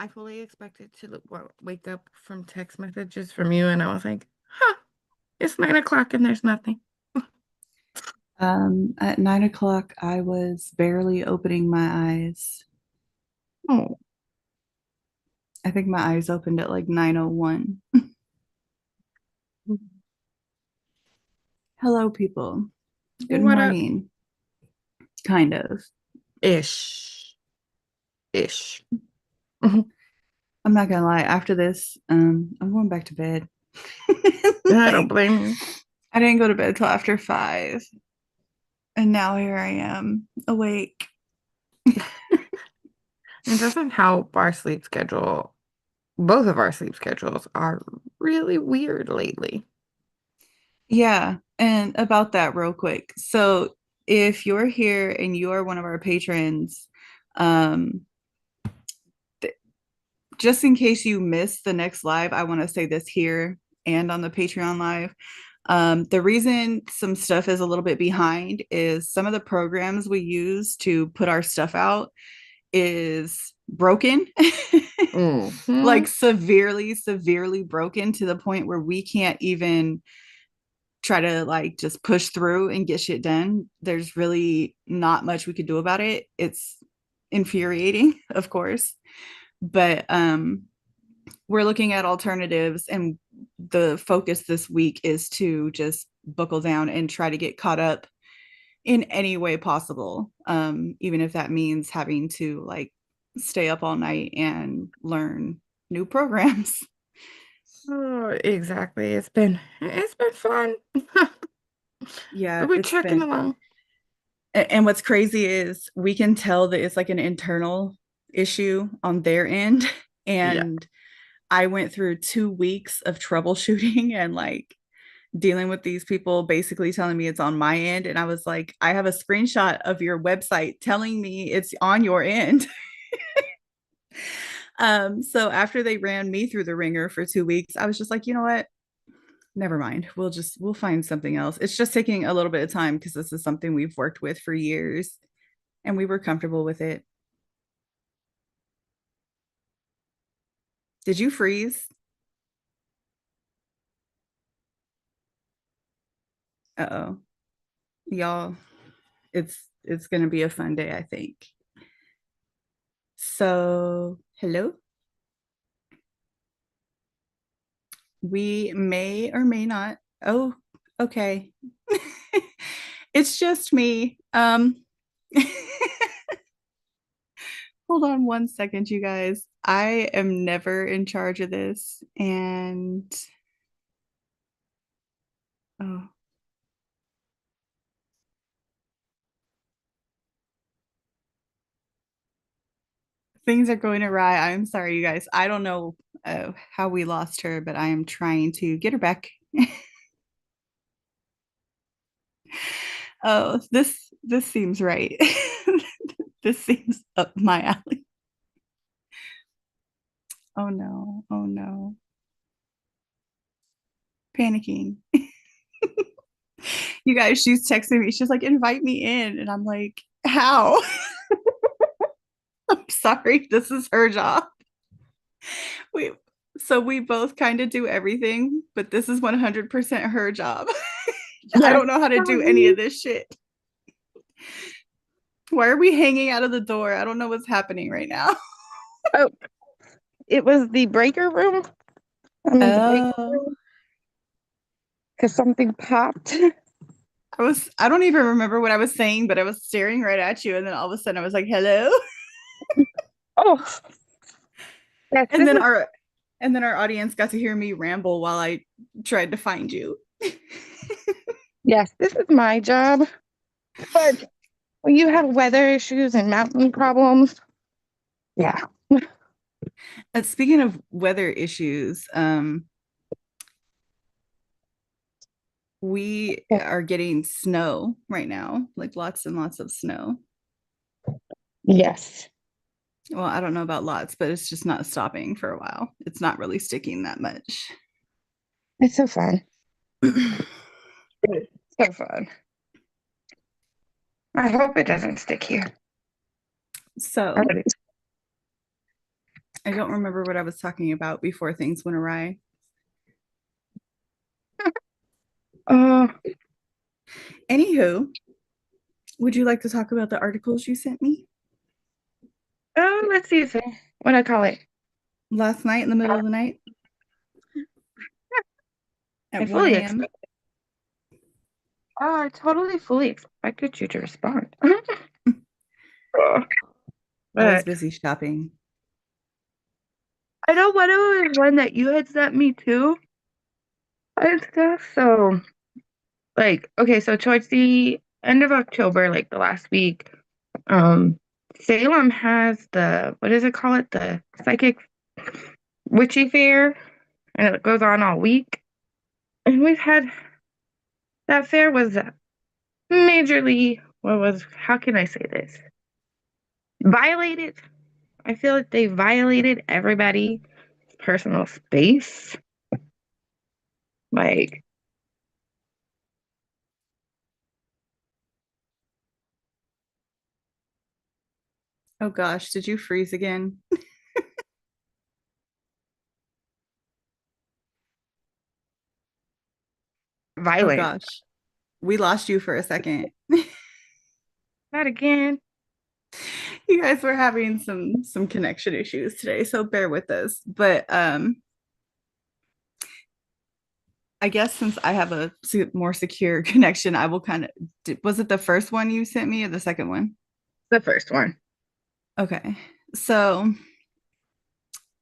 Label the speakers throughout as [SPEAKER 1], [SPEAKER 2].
[SPEAKER 1] I fully expected to wake up from text messages from you, and I was like, huh, it's 9 o'clock and there's nothing.
[SPEAKER 2] At 9 o'clock, I was barely opening my eyes.
[SPEAKER 1] Oh,
[SPEAKER 2] I think my eyes opened at like 9:01. Hello, people. Good
[SPEAKER 1] what up?
[SPEAKER 2] morning. Kind of.
[SPEAKER 1] Ish. Ish. Mhm.
[SPEAKER 2] I'm not gonna lie. After this, I'm going back to bed.
[SPEAKER 1] I don't
[SPEAKER 2] Like,
[SPEAKER 1] blame you.
[SPEAKER 2] I didn't go to bed till after 5, and now here I am awake.
[SPEAKER 1] It doesn't help our sleep schedule. Both of our sleep schedules are really weird lately.
[SPEAKER 2] Yeah, and about that real quick. So, if you're here and you are one of our patrons, um, just in case you missed the next live, I want to say this here and on the Patreon live. The reason some stuff is a little bit behind is some of the programs we use to put our stuff out is broken,
[SPEAKER 1] Hmm.
[SPEAKER 2] like severely, severely broken to the point where we can't even try to like just push through and get shit done. There's really not much we could do about it. It's infuriating, of course, but we're looking at alternatives, and the focus this week is to just buckle down and try to get caught up in any way possible, even if that means having to like stay up all night and learn new programs.
[SPEAKER 1] Oh, exactly. It's been fun.
[SPEAKER 2] Yeah,
[SPEAKER 1] But we're
[SPEAKER 2] it's
[SPEAKER 1] checking
[SPEAKER 2] been.
[SPEAKER 1] along.
[SPEAKER 2] And what's crazy is we can tell that it's like an internal issue on their end.
[SPEAKER 1] Yeah.
[SPEAKER 2] And I went through 2 weeks of troubleshooting and like dealing with these people basically telling me it's on my end. And I was like, I have a screenshot of your website telling me it's on your end. So after they ran me through the ringer for 2 weeks, I was just like, you know what? Never mind. We'll find something else. It's just taking a little bit of time because this is something we've worked with for years and we were comfortable with it. Did you freeze? Uh-oh. Y'all, it's gonna be a fun day, I think. So, hello. We may or may not. Oh, okay. It's just me. Hold on 1 second, you guys. I am never in charge of this, and oh, things are going awry. I'm sorry, you guys. I don't know how we lost her, but I am trying to get her back. Oh, this seems right. This seems up my alley. Oh no. Oh no. Panicking. You guys, she's texting me. She's like, invite me in. And I'm like, how? I'm sorry. This is her job. We so we both kind of do everything, but this is 100% her job. I
[SPEAKER 1] Yes.
[SPEAKER 2] don't know how to do any
[SPEAKER 1] Sorry.
[SPEAKER 2] of this shit. Why are we hanging out of the door? I don't know what's happening right now.
[SPEAKER 1] Oh, it was the breaker room. I'm in the breaker
[SPEAKER 2] Oh,
[SPEAKER 1] room because something popped.
[SPEAKER 2] I don't even remember what I was saying, but I was staring right at you. And then all of a sudden I was like, hello.
[SPEAKER 1] Oh, yes,
[SPEAKER 2] And
[SPEAKER 1] this
[SPEAKER 2] then
[SPEAKER 1] is
[SPEAKER 2] our and then our audience got to hear me ramble while I tried to find you.
[SPEAKER 1] yes, this is my job. But when you have weather issues and mountain problems, yeah.
[SPEAKER 2] Speaking of weather issues, we are getting snow right now, like lots and lots of snow.
[SPEAKER 1] Yes.
[SPEAKER 2] Well, I don't know about lots, but it's just not stopping for a while. It's not really sticking that much.
[SPEAKER 1] It's so fun. It's so fun. I hope it doesn't stick here.
[SPEAKER 2] So,
[SPEAKER 1] Alrighty.
[SPEAKER 2] I don't remember what I was talking about before things went awry.
[SPEAKER 1] Uh,
[SPEAKER 2] Anywho, would you like to talk about the articles you sent me
[SPEAKER 1] let's see. What I call it.
[SPEAKER 2] last night in the middle of the night
[SPEAKER 1] I
[SPEAKER 2] at 1
[SPEAKER 1] fully
[SPEAKER 2] a.m.?
[SPEAKER 1] expect. I totally fully expected you to respond.
[SPEAKER 2] I was
[SPEAKER 1] But
[SPEAKER 2] busy shopping.
[SPEAKER 1] I know one of them is one that you had sent me too and stuff. So, like, okay, so towards the end of October, like the last week, um, Salem has the what does it call it? The psychic witchy fair, and it goes on all week. And we've had that fair was majorly what was how can I say this? Violated. I feel like they violated everybody's personal space. Like
[SPEAKER 2] Oh gosh, did you freeze again? Oh
[SPEAKER 1] violent.
[SPEAKER 2] gosh, we lost you for a second.
[SPEAKER 1] Not again.
[SPEAKER 2] You guys were having some connection issues today, so bear with us. But I guess since I have a more secure connection, I will kind of was it the first one you sent me or the second one?
[SPEAKER 1] The first one.
[SPEAKER 2] Okay. So,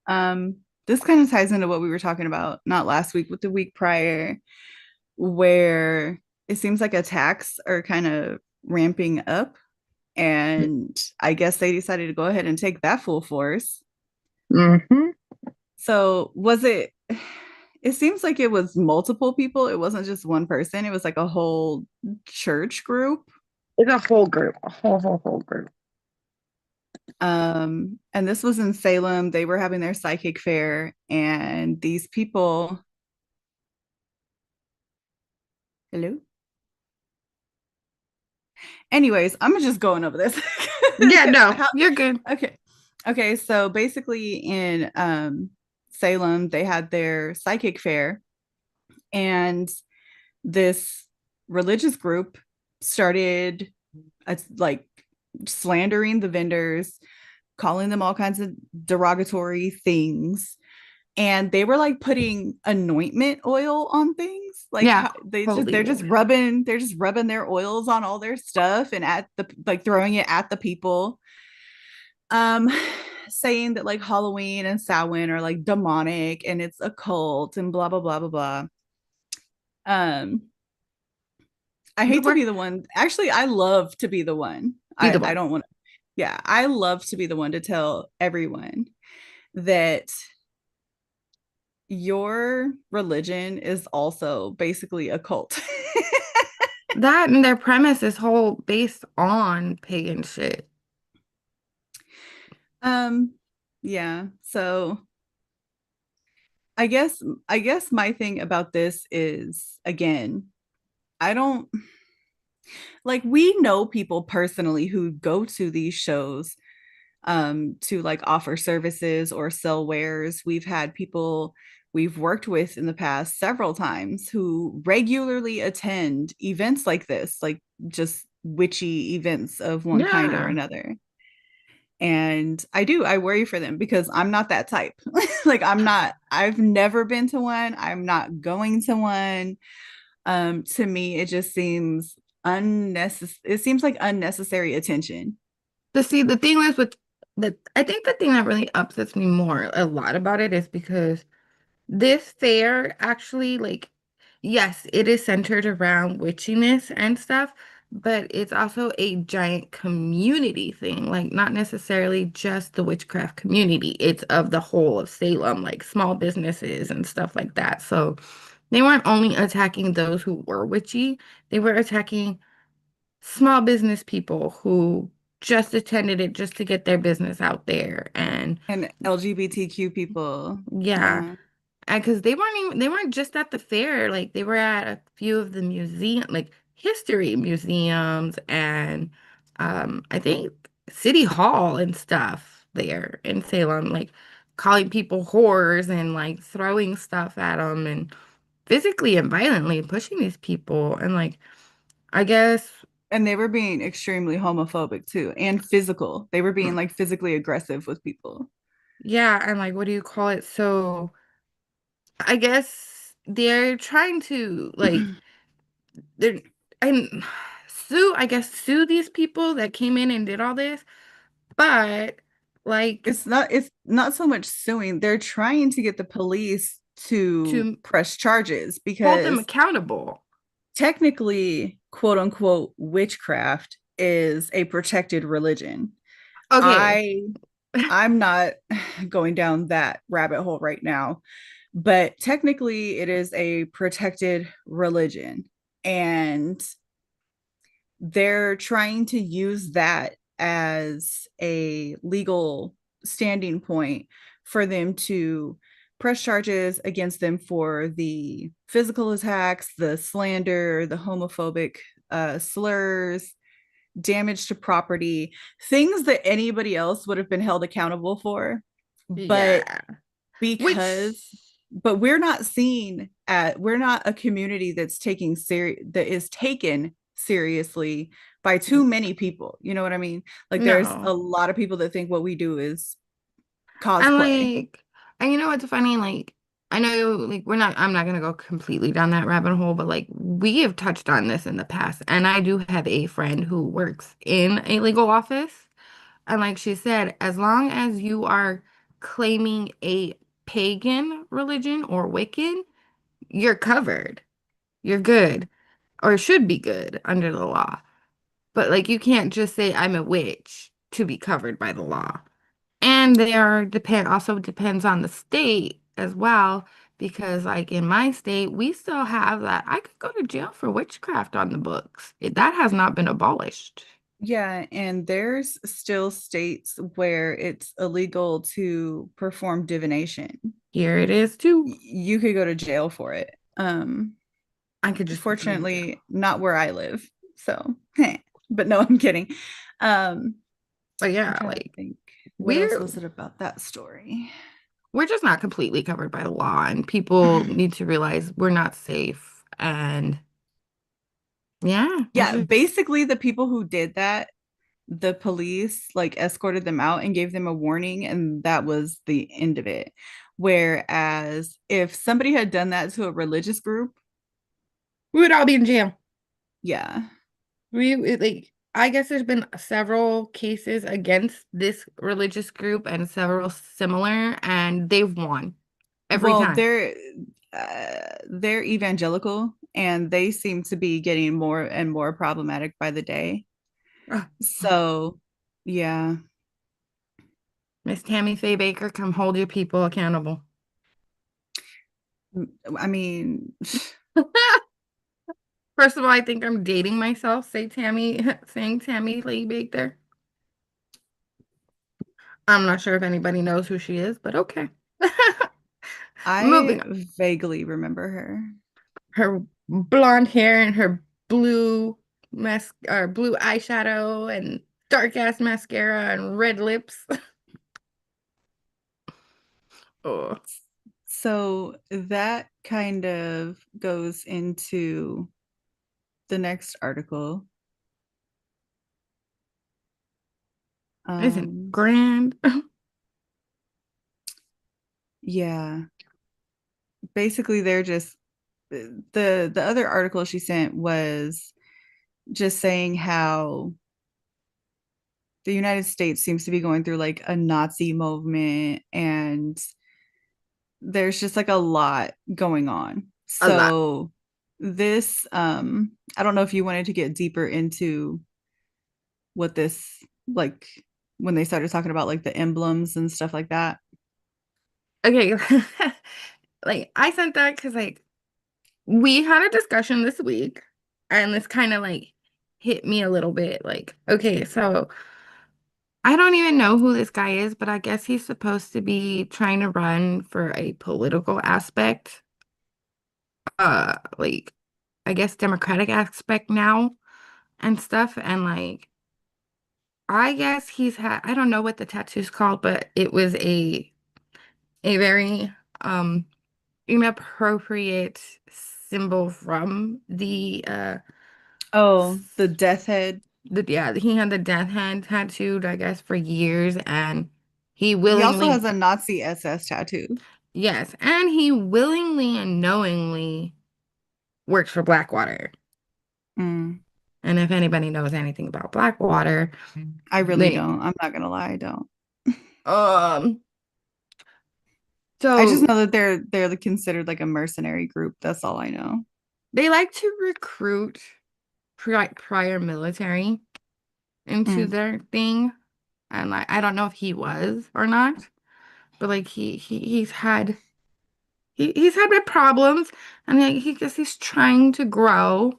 [SPEAKER 2] this kind of ties into what we were talking about, not last week, but the week prior, where it seems like attacks are kind of ramping up. And I guess they decided to go ahead and take that full force.
[SPEAKER 1] Mm-hmm.
[SPEAKER 2] So, was it? It seems like it was multiple people. It wasn't just one person. It was like a whole church group.
[SPEAKER 1] It's a whole group. A whole group.
[SPEAKER 2] And this was in Salem. They were having their psychic fair, and these people. Hello. Anyways, I'm just going over this.
[SPEAKER 1] Yeah,
[SPEAKER 2] 'Cause
[SPEAKER 1] no, you're good.
[SPEAKER 2] okay. Okay, so basically in Salem, they had their psychic fair, and this religious group started like slandering the vendors, calling them all kinds of derogatory things. And they were like putting anointment oil on things. Like
[SPEAKER 1] Yeah,
[SPEAKER 2] how, they just
[SPEAKER 1] holy water.
[SPEAKER 2] they're just rubbing their oils on all their stuff and at the like throwing it at the people. Um saying that like Halloween and Samhain are like demonic and it's a cult and blah blah blah blah blah. Um I
[SPEAKER 1] The
[SPEAKER 2] hate to
[SPEAKER 1] work
[SPEAKER 2] be the one. Actually, I love to be the one.
[SPEAKER 1] be the
[SPEAKER 2] I
[SPEAKER 1] one.
[SPEAKER 2] don't want to. Yeah, I love to be the one to tell everyone that your religion is also basically a cult.
[SPEAKER 1] That and their premise is whole based on pagan shit.
[SPEAKER 2] um yeah, so I guess my thing about this is again, I don't like we know people personally who go to these shows to like offer services or sell wares. We've had people we've worked with in the past several times who regularly attend events like this, like just witchy events of one kind or
[SPEAKER 1] Yeah.
[SPEAKER 2] another. And I worry for them because I'm not that type. Like I've never been to one. I'm not going to one. To me, it just seems unnecessary. It seems like unnecessary attention.
[SPEAKER 1] The thing is with I think the thing that really upsets me more a lot about it is because this fair actually, like, yes, it is centered around witchiness and stuff, but it's also a giant community thing. Like, not necessarily just the witchcraft community, it's of the whole of Salem, like small businesses and stuff like that. So they weren't only attacking those who were witchy, they were attacking small business people who just attended it just to get their business out there. And
[SPEAKER 2] And LGBTQ people.
[SPEAKER 1] yeah.
[SPEAKER 2] Yeah.
[SPEAKER 1] Because they weren't just at the fair, like they were at a few of the museum, like history museums and I think City Hall and stuff there in Salem, like calling people whores and like throwing stuff at them and physically and violently pushing these people. And like, I guess,
[SPEAKER 2] And they were being extremely homophobic too, and physical. They were being like physically aggressive with people.
[SPEAKER 1] yeah. And like, what do you call it? So I guess they're trying to like, they're, and I guess, sue these people that came in and did all this. But like,
[SPEAKER 2] It's not so much suing. They're trying to get the police to
[SPEAKER 1] to
[SPEAKER 2] press charges
[SPEAKER 1] hold them
[SPEAKER 2] because
[SPEAKER 1] accountable.
[SPEAKER 2] technically, quote unquote, witchcraft is a protected religion.
[SPEAKER 1] Okay.
[SPEAKER 2] I I'm not going down that rabbit hole right now, but technically it is a protected religion, and they're trying to use that as a legal standing point for them to press charges against them for the physical attacks, the slander, the homophobic slurs, damage to property, things that anybody else would have been held accountable for. But
[SPEAKER 1] Yeah. Which,
[SPEAKER 2] because but we're not seen at we're not a community that is taken seriously by too many people, you know what I mean? Like there's
[SPEAKER 1] no.
[SPEAKER 2] a lot of people that think what we do is
[SPEAKER 1] And
[SPEAKER 2] cosplay.
[SPEAKER 1] like, and you know what's funny? Like, I know, like, I'm not gonna go completely down that rabbit hole, but like, we have touched on this in the past. And I do have a friend who works in a legal office. And like she said, as long as you are claiming a pagan religion or Wiccan, you're covered. You're good, or should be good under the law. But like, you can't just say I'm a witch to be covered by the law. And there also depends on the state as well, because like in my state, we still have that. I could go to jail for witchcraft on the books. That has not been abolished.
[SPEAKER 2] Yeah, and there's still states where it's illegal to perform divination.
[SPEAKER 1] Here it is too.
[SPEAKER 2] You could go to jail for it.
[SPEAKER 1] I could just go to jail.
[SPEAKER 2] Fortunately, not where I live. So, but no, I'm kidding. Um,
[SPEAKER 1] But
[SPEAKER 2] I'm
[SPEAKER 1] yeah,
[SPEAKER 2] trying to
[SPEAKER 1] like
[SPEAKER 2] think what else
[SPEAKER 1] we're
[SPEAKER 2] was it about that story?
[SPEAKER 1] we're just not completely covered by the law, and people need to realize we're not safe. And yeah, it's
[SPEAKER 2] Yeah,
[SPEAKER 1] just
[SPEAKER 2] basically the people who did that, the police like escorted them out and gave them a warning, and that was the end of it. Whereas if somebody had done that to a religious group,
[SPEAKER 1] we would all be in jail.
[SPEAKER 2] yeah.
[SPEAKER 1] Like, I guess there's been several cases against this religious group and several similar, and they've won every
[SPEAKER 2] Well,
[SPEAKER 1] time.
[SPEAKER 2] they're evangelical, and they seem to be getting more and more problematic by the day.
[SPEAKER 1] Ugh.
[SPEAKER 2] So, yeah.
[SPEAKER 1] Miss Tammy Faye Baker, come hold your people accountable.
[SPEAKER 2] I mean,
[SPEAKER 1] First of all, I think I'm dating myself. Saying Tammy Faye Baker. I'm not sure if anybody knows who she is, but okay.
[SPEAKER 2] I
[SPEAKER 1] Moving on.
[SPEAKER 2] vaguely remember her.
[SPEAKER 1] Her blonde hair and her blue eyeshadow and dark ass mascara and red lips. Oh,
[SPEAKER 2] So that kind of goes into the next article.
[SPEAKER 1] isn't
[SPEAKER 2] Um,
[SPEAKER 1] grand.
[SPEAKER 2] yeah, basically they're just the other article she sent was just saying how the United States seems to be going through like a Nazi movement, and there's just like a lot going on.
[SPEAKER 1] A lot.
[SPEAKER 2] So this I don't know if you wanted to get deeper into what this like when they started talking about like the emblems and stuff like that.
[SPEAKER 1] Okay. Like, I sent that because like we had a discussion this week and this kind of like hit me a little bit. Like, okay, so I don't even know who this guy is, but I guess he's supposed to be trying to run for a political aspect. Like, I guess Democratic aspect now and stuff. And like, I guess I don't know what the tattoo's called, but it was a a very inappropriate symbol from
[SPEAKER 2] Oh, the death head.
[SPEAKER 1] yeah, he had the death hand tattooed, I guess, for years, and he
[SPEAKER 2] He also
[SPEAKER 1] willingly,
[SPEAKER 2] has a Nazi SS tattoo.
[SPEAKER 1] yes, and he willingly and knowingly works for Blackwater.
[SPEAKER 2] Mm,
[SPEAKER 1] And if anybody knows anything about Blackwater,
[SPEAKER 2] I really
[SPEAKER 1] they
[SPEAKER 2] don't. I'm not gonna lie, I don't.
[SPEAKER 1] um
[SPEAKER 2] I just
[SPEAKER 1] so
[SPEAKER 2] know that they're considered like a mercenary group. That's all I know.
[SPEAKER 1] they like to recruit prior military into
[SPEAKER 2] Mm,
[SPEAKER 1] their thing. And like I don't know if he was or not, but like he's had bad problems, and like he guess he's trying to grow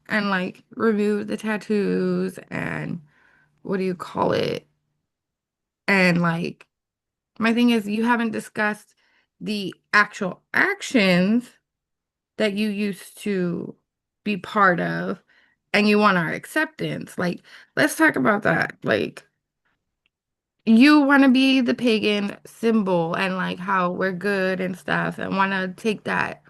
[SPEAKER 1] and like remove the tattoos and what do you call it? And like my thing is you haven't discussed the actual actions that you used to be part of and you want our acceptance. Like let's talk about that. Like you want to be the pagan symbol and like how we're good and stuff and want to take that,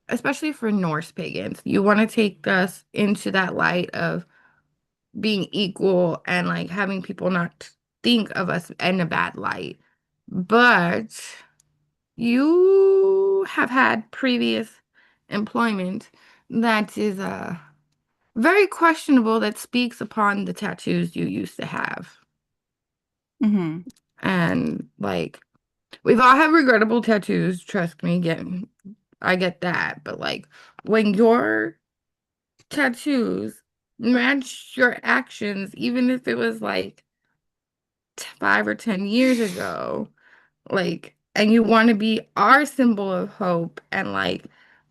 [SPEAKER 1] especially for Norse pagans, you want to take us into that light of being equal and like having people not think of us in a bad light. But you have had previous employment that is very questionable that speaks upon the tattoos you used to have.
[SPEAKER 2] hmm.
[SPEAKER 1] And like we've all had regrettable tattoos, trust me, I get that. But like when your tattoos match your actions, even if it was like 5 or 10 years ago, like, and you want to be our symbol of hope and like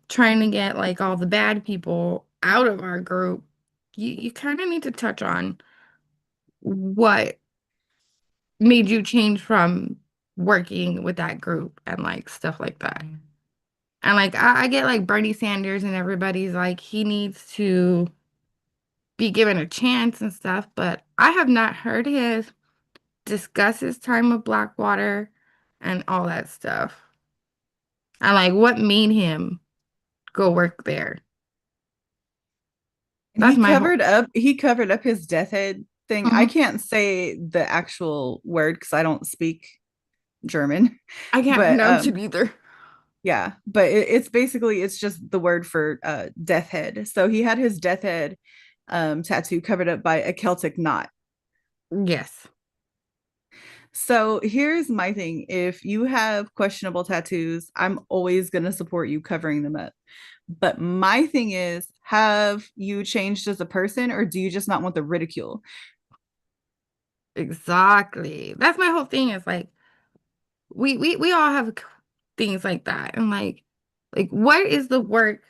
[SPEAKER 1] trying to get like all the bad people out of our group, you kind of need to touch on what made you change from working with that group and like stuff like that. And like I get like Bernie Sanders and everybody's like he needs to be given a chance and stuff, but I have not heard his discuss his time with Blackwater and all that stuff. And like what made him go work there.
[SPEAKER 2] And
[SPEAKER 1] That's my whole
[SPEAKER 2] he covered up his death head thing. I
[SPEAKER 1] Mhm.
[SPEAKER 2] can't say the actual word because I don't speak German.
[SPEAKER 1] I can't
[SPEAKER 2] But
[SPEAKER 1] pronounce it either.
[SPEAKER 2] yeah, but it's basically it's just the word for death head. So he had his death head tattoo covered up by a Celtic knot.
[SPEAKER 1] Yes,
[SPEAKER 2] So here's my thing. If you have questionable tattoos, I'm always going to support you covering them up. But my thing is, have you changed as a person or do you just not want the ridicule?
[SPEAKER 1] exactly. That's my whole thing is like we all have things like that. And like what is the work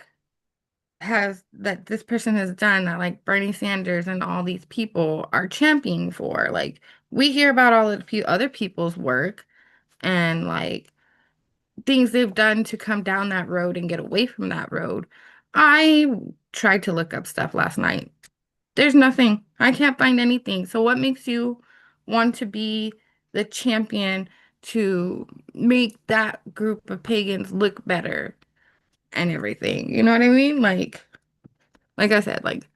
[SPEAKER 1] has that this person has done that like Bernie Sanders and all these people are championing for? Like we hear about all of the other people's work and like things they've done to come down that road and get away from that road. I tried to look up stuff last night. There's nothing. I can't find anything. So what makes you want to be the champion to make that group of pagans look better and everything? You know what I mean? Like I said, like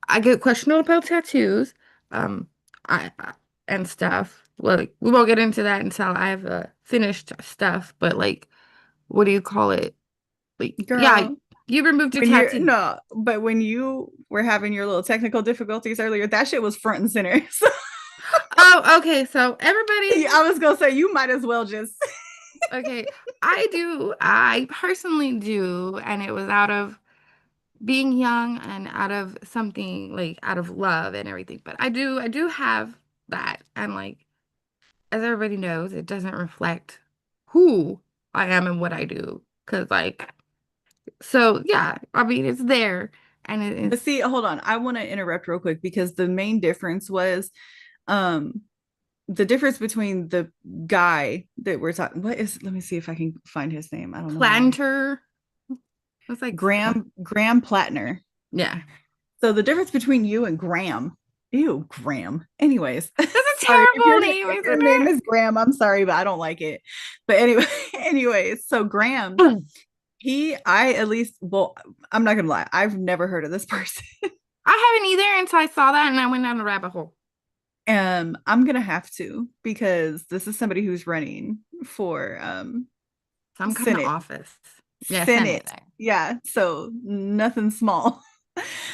[SPEAKER 1] I get questionable about tattoos, um, I and stuff. Like we won't get into that until I have finished stuff. But like, what do you call it? Like, yeah,
[SPEAKER 2] Girl,
[SPEAKER 1] you removed your
[SPEAKER 2] when you're
[SPEAKER 1] tattoo.
[SPEAKER 2] no, but when you were having your little technical difficulties earlier, that shit was front and center. So
[SPEAKER 1] Oh, okay. So everybody,
[SPEAKER 2] I was gonna say you might as well just
[SPEAKER 1] okay, I do. I personally do, and it was out of being young and out of something like out of love and everything. But I do have that, and like as everybody knows, it doesn't reflect who I am and what I do. Cause like, so yeah, I mean, it's there, and
[SPEAKER 2] but
[SPEAKER 1] it's
[SPEAKER 2] see, hold on. I want to interrupt real quick because the main difference was um the difference between the guy that we're talking what is let me see if I can find his name. I don't know why.
[SPEAKER 1] planter. It's like,
[SPEAKER 2] Graham Plattner.
[SPEAKER 1] yeah.
[SPEAKER 2] So the difference between you and Graham. Ew, Graham. Anyways,
[SPEAKER 1] That's a
[SPEAKER 2] sorry
[SPEAKER 1] terrible name,
[SPEAKER 2] if your
[SPEAKER 1] isn't
[SPEAKER 2] name is Graham. I'm sorry, but I don't like it. But anyway, anyways, so Graham,
[SPEAKER 1] it?
[SPEAKER 2] I at least, well, I'm not gonna lie, I've never heard of this person.
[SPEAKER 1] I haven't either until I saw that and I went down a rabbit hole.
[SPEAKER 2] I'm gonna have to because this is somebody who's running for
[SPEAKER 1] Some kind of
[SPEAKER 2] Senate.
[SPEAKER 1] office. Yeah, Senate
[SPEAKER 2] Senate.
[SPEAKER 1] thing.
[SPEAKER 2] Yeah, so nothing small.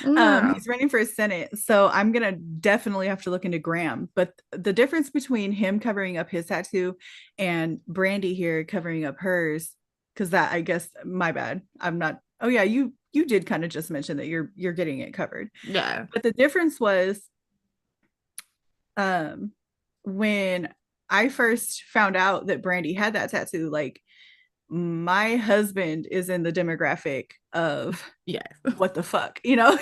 [SPEAKER 1] No.
[SPEAKER 2] He's running for Senate, so I'm gonna definitely have to look into Graham. But the difference between him covering up his tattoo and Brandy here covering up hers, because that I guess my bad. I'm not. Oh yeah, you did kind of just mention that you're getting it covered.
[SPEAKER 1] Yeah.
[SPEAKER 2] But the difference was um when I first found out that Brandy had that tattoo, like my husband is in the demographic of
[SPEAKER 1] Yes.
[SPEAKER 2] what the fuck, you know?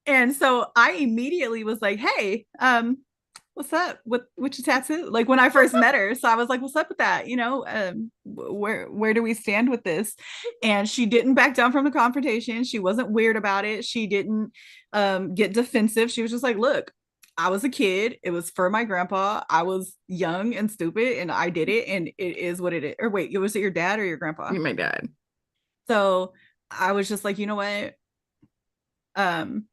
[SPEAKER 2] and so I immediately was like, hey, what's up with your tattoo? Like when I first met her. So I was like, what's up with that? You know, where do we stand with this? And she didn't back down from the confrontation. She wasn't weird about it. She didn't get defensive. She was just like, look, I was a kid. It was for my grandpa. I was young and stupid and I did it and it is what it is. Or wait, was it your dad or your grandpa?
[SPEAKER 1] You my dad.
[SPEAKER 2] So I was just like, you know what? Um,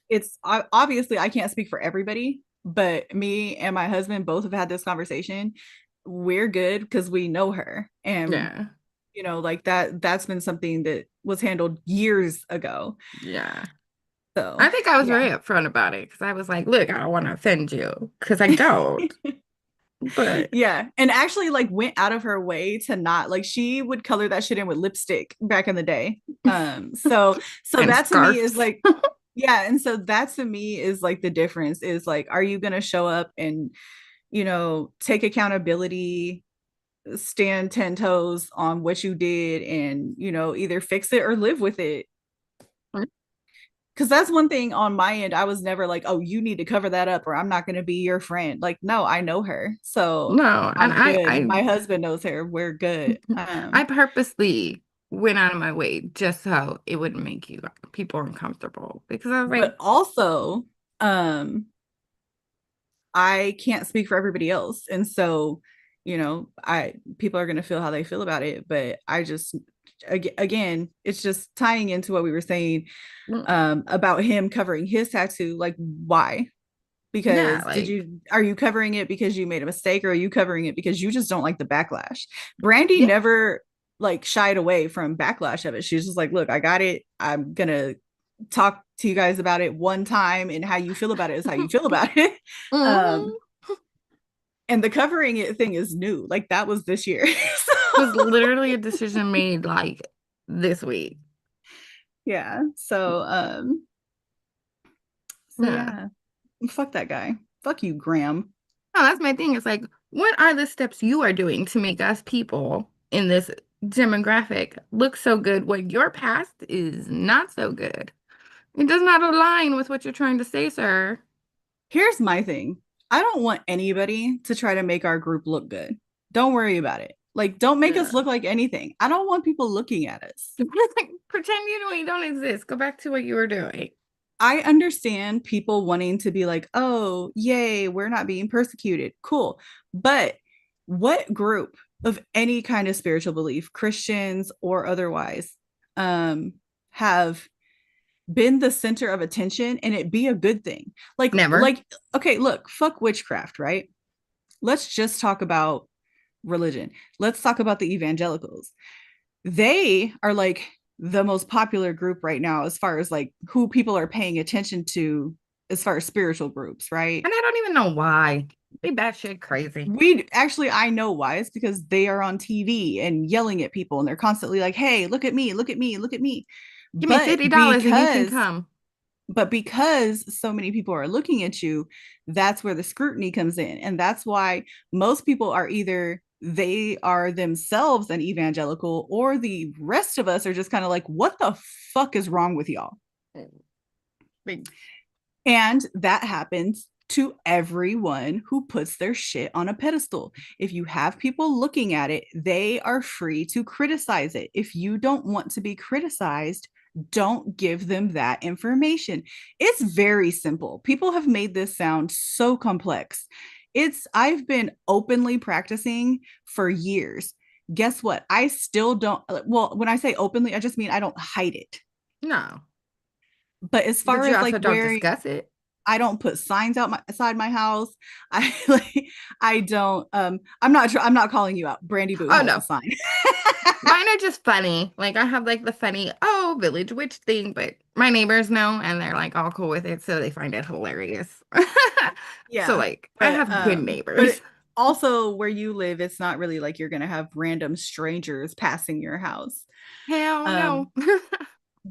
[SPEAKER 2] it's obviously I can't speak for everybody, but me and my husband both have had this conversation. We're good because we know her. And
[SPEAKER 1] Yeah.
[SPEAKER 2] you know, like that's been something that was handled years ago.
[SPEAKER 1] Yeah.
[SPEAKER 2] So
[SPEAKER 1] I think I was
[SPEAKER 2] yeah.
[SPEAKER 1] very upfront about it because I was like, look, I don't want to offend you because I don't. But
[SPEAKER 2] Yeah, and actually like went out of her way to not like she would color that shit in with lipstick back in the day. So
[SPEAKER 1] and
[SPEAKER 2] that to me is
[SPEAKER 1] scarves.
[SPEAKER 2] like yeah, and so that to me is like the difference is like are you going to show up and you know take accountability, stand 10 toes on what you did and you know either fix it or live with it, because that's one thing on my end. I was never like, oh, you need to cover that up or I'm not going to be your friend. Like, no, I know her. So
[SPEAKER 1] No, and
[SPEAKER 2] I'm good. My husband knows her. We're good.
[SPEAKER 1] I purposely went out of my way just so it wouldn't make you people uncomfortable because I was like,
[SPEAKER 2] But also, um, I can't speak for everybody else. And so, you know, I people are going to feel how they feel about it. But I just, again, it's just tying into what we were saying
[SPEAKER 1] mm,
[SPEAKER 2] about him covering his tattoo. Like, why?
[SPEAKER 1] yeah,
[SPEAKER 2] Because
[SPEAKER 1] like,
[SPEAKER 2] are you covering it because you made a mistake or are you covering it because you just don't like the backlash? Brandy
[SPEAKER 1] yeah,
[SPEAKER 2] never like shied away from backlash of it. She was just like, look, I got it. I'm gonna talk to you guys about it one time and how you feel about it is how you feel about it. um
[SPEAKER 1] mhm.
[SPEAKER 2] and the covering it thing is new, like that was this year.
[SPEAKER 1] Was
[SPEAKER 2] So
[SPEAKER 1] literally a decision made like this week.
[SPEAKER 2] yeah, so
[SPEAKER 1] Yeah.
[SPEAKER 2] yeah, fuck that guy, fuck you, Graham.
[SPEAKER 1] No, that's my thing. It's like, what are the steps you are doing to make us people in this demographic look so good when your past is not so good? It does not align with what you're trying to say, sir.
[SPEAKER 2] Here's my thing. I don't want anybody to try to make our group look good. Don't worry about it. Like, don't make us
[SPEAKER 1] Yeah.
[SPEAKER 2] look like anything. I don't want people looking at us.
[SPEAKER 1] Pretend you don't exist. Go back to what you were doing.
[SPEAKER 2] I understand people wanting to be like, oh, yay, we're not being persecuted. Cool. But what group of any kind of spiritual belief, Christians or otherwise, have been the center of attention and it be a good thing?
[SPEAKER 1] Never.
[SPEAKER 2] Okay, look, fuck witchcraft, right? Let's just talk about religion. Let's talk about the evangelicals. They are like the most popular group right now as far as like who people are paying attention to as far as spiritual groups, right?
[SPEAKER 1] And I don't even know why. They batshit crazy.
[SPEAKER 2] We actually, I know why. It's because they are on TV and yelling at people and they're constantly like, hey, look at me, look at me, look at me.
[SPEAKER 1] Give me
[SPEAKER 2] But
[SPEAKER 1] $50 and you can come.
[SPEAKER 2] because so many people are looking at you, that's where the scrutiny comes in. And that's why most people are either they are themselves an evangelical or the rest of us are just kind of like, what the fuck is wrong with y'all?
[SPEAKER 1] Big.
[SPEAKER 2] And that happens to everyone who puts their shit on a pedestal. If you have people looking at it, they are free to criticize it. If you don't want to be criticized, Don't give them that information. It's very simple. People have made this sound so complex. I've been openly practicing for years. Guess what? I still don't, well, when I say openly, I just mean I don't hide it.
[SPEAKER 1] No,
[SPEAKER 2] But as
[SPEAKER 1] but
[SPEAKER 2] far
[SPEAKER 1] you
[SPEAKER 2] as
[SPEAKER 1] also
[SPEAKER 2] like
[SPEAKER 1] don't
[SPEAKER 2] wearing,
[SPEAKER 1] discuss it.
[SPEAKER 2] I don't put signs outside my house. I like I don't I'm not calling you out. Brandy Boo
[SPEAKER 1] Oh
[SPEAKER 2] has a
[SPEAKER 1] no,
[SPEAKER 2] sign.
[SPEAKER 1] mine are just funny. Like I have like the funny, oh, village witch thing, but my neighbors know and they're like all cool with it, so they find it hilarious. So
[SPEAKER 2] Yeah.
[SPEAKER 1] like I have good
[SPEAKER 2] But
[SPEAKER 1] neighbors.
[SPEAKER 2] also where you live, it's not really like you're gonna have random strangers passing your house.
[SPEAKER 1] Hell
[SPEAKER 2] Um,
[SPEAKER 1] no.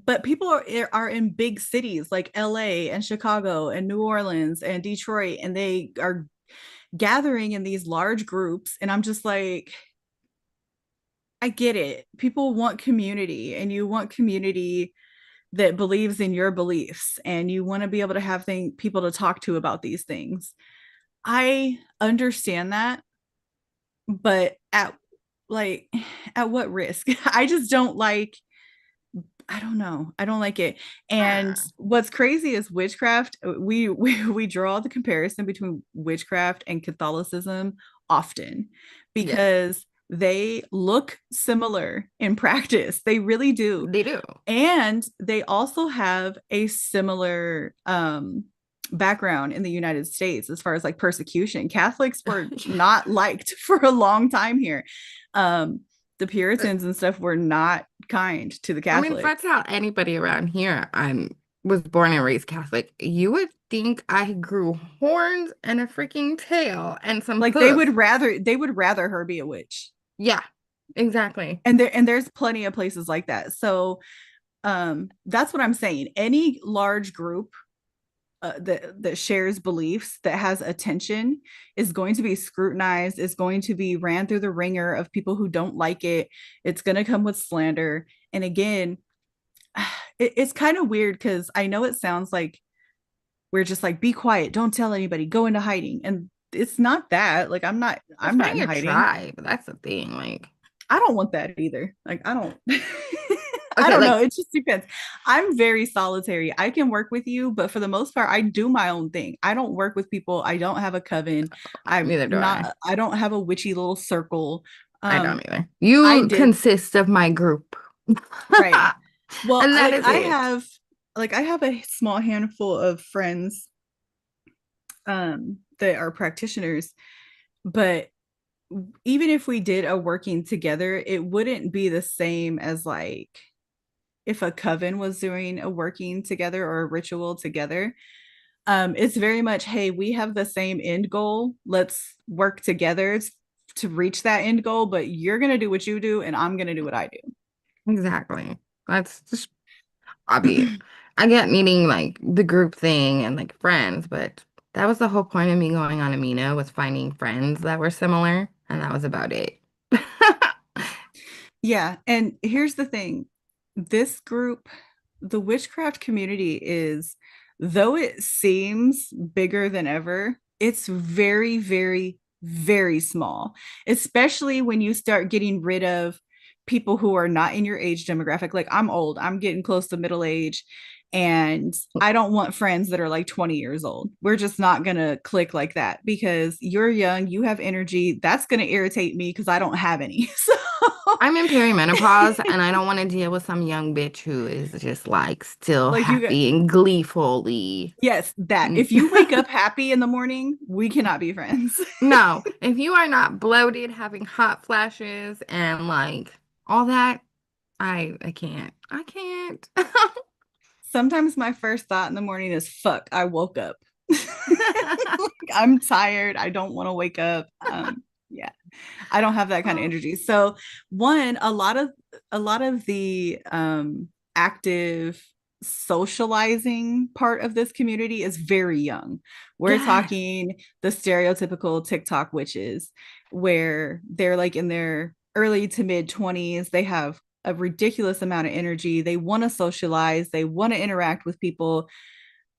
[SPEAKER 2] but people are in big cities like LA and Chicago and New Orleans and Detroit, and they are gathering in these large groups. And I'm just like, I get it. People want community, and you want community that believes in your beliefs, and you want to be able to have people to talk to about these things. I understand that, but like at what risk? I just don't like, I don't know. I don't like it. And
[SPEAKER 1] Ah,
[SPEAKER 2] what's crazy is witchcraft. We draw the comparison between witchcraft and Catholicism often
[SPEAKER 1] yes,
[SPEAKER 2] because they look similar in practice. They really do.
[SPEAKER 1] they do.
[SPEAKER 2] And they also have a similar background in the United States as far as like persecution. Catholics were not liked for a long time here. Um, the Puritans and stuff were not kind to the
[SPEAKER 1] I mean, if I
[SPEAKER 2] Catholics.
[SPEAKER 1] tell anybody around here I'm was born and raised Catholic, you would think I grew horns and a freaking tail and some
[SPEAKER 2] Like
[SPEAKER 1] hooves.
[SPEAKER 2] they would rather her be a witch.
[SPEAKER 1] Yeah, exactly.
[SPEAKER 2] And there's plenty of places like that. So that's what I'm saying. Any large group that shares beliefs, that has attention, is going to be scrutinized, is going to be ran through the ringer of people who don't like it. It's going to come with slander. And again, it's kind of weird because I know it sounds like we're just like, be quiet, don't tell anybody, go into hiding. And it's not that. Like
[SPEAKER 1] Well,
[SPEAKER 2] I'm not
[SPEAKER 1] find
[SPEAKER 2] in
[SPEAKER 1] your
[SPEAKER 2] hiding.
[SPEAKER 1] tribe. That's the thing. Like,
[SPEAKER 2] I don't want that either. Like I don't I
[SPEAKER 1] okay,
[SPEAKER 2] don't know.
[SPEAKER 1] like
[SPEAKER 2] It just depends. I'm very solitary. I can work with you, but for the most part, I do my own thing. I don't work with people. I don't have a coven.
[SPEAKER 1] neither do I.
[SPEAKER 2] I don't have a witchy little circle.
[SPEAKER 1] I don't
[SPEAKER 2] Um,
[SPEAKER 1] either.
[SPEAKER 2] I
[SPEAKER 1] You
[SPEAKER 2] did
[SPEAKER 1] consist of my group.
[SPEAKER 2] right. Well,
[SPEAKER 1] And that is it.
[SPEAKER 2] I have a small handful of friends that are practitioners, but even if we did a working together, it wouldn't be the same as like if a coven was doing a working together or a ritual together. It's very much, hey, we have the same end goal. Let's work together to reach that end goal, but you're going to do what you do, and I'm going to do what I
[SPEAKER 1] Exactly. That's just obvious.
[SPEAKER 2] do.
[SPEAKER 1] I get needing like the group thing and like friends, but that was the whole point of me going on Amino was finding friends that were similar, and that was about it.
[SPEAKER 2] Yeah. And here's the thing, this group, the witchcraft community is, though it seems bigger than ever, it's very, very, very small, especially when you start getting rid of people who are not in your age demographic. Like I'm old, I'm getting close to middle age, and I don't want friends that are like 20 years old. We're just not going to click like that because you're young, you have energy. That's going to irritate me because I don't have any. So
[SPEAKER 1] I'm in perimenopause and I don't want to deal with some young bitch who is just like still
[SPEAKER 2] like you got,
[SPEAKER 1] happy and gleefully.
[SPEAKER 2] yes, that if you wake up happy in the morning, we cannot be friends.
[SPEAKER 1] No, if you are not bloated, having hot flashes and like all that, I can't. I can't.
[SPEAKER 2] Sometimes my first thought in the morning is, fuck, I woke up. I'm tired. I don't want to wake up. Yeah. I don't have that kind of
[SPEAKER 1] Oh,
[SPEAKER 2] energy. So one, a lot of the active socializing part of this community is very young. We're
[SPEAKER 1] yes,
[SPEAKER 2] talking the stereotypical TikTok witches where they're like in their early to mid 20s. They have a ridiculous amount of energy. They want to socialize, they want to interact with people,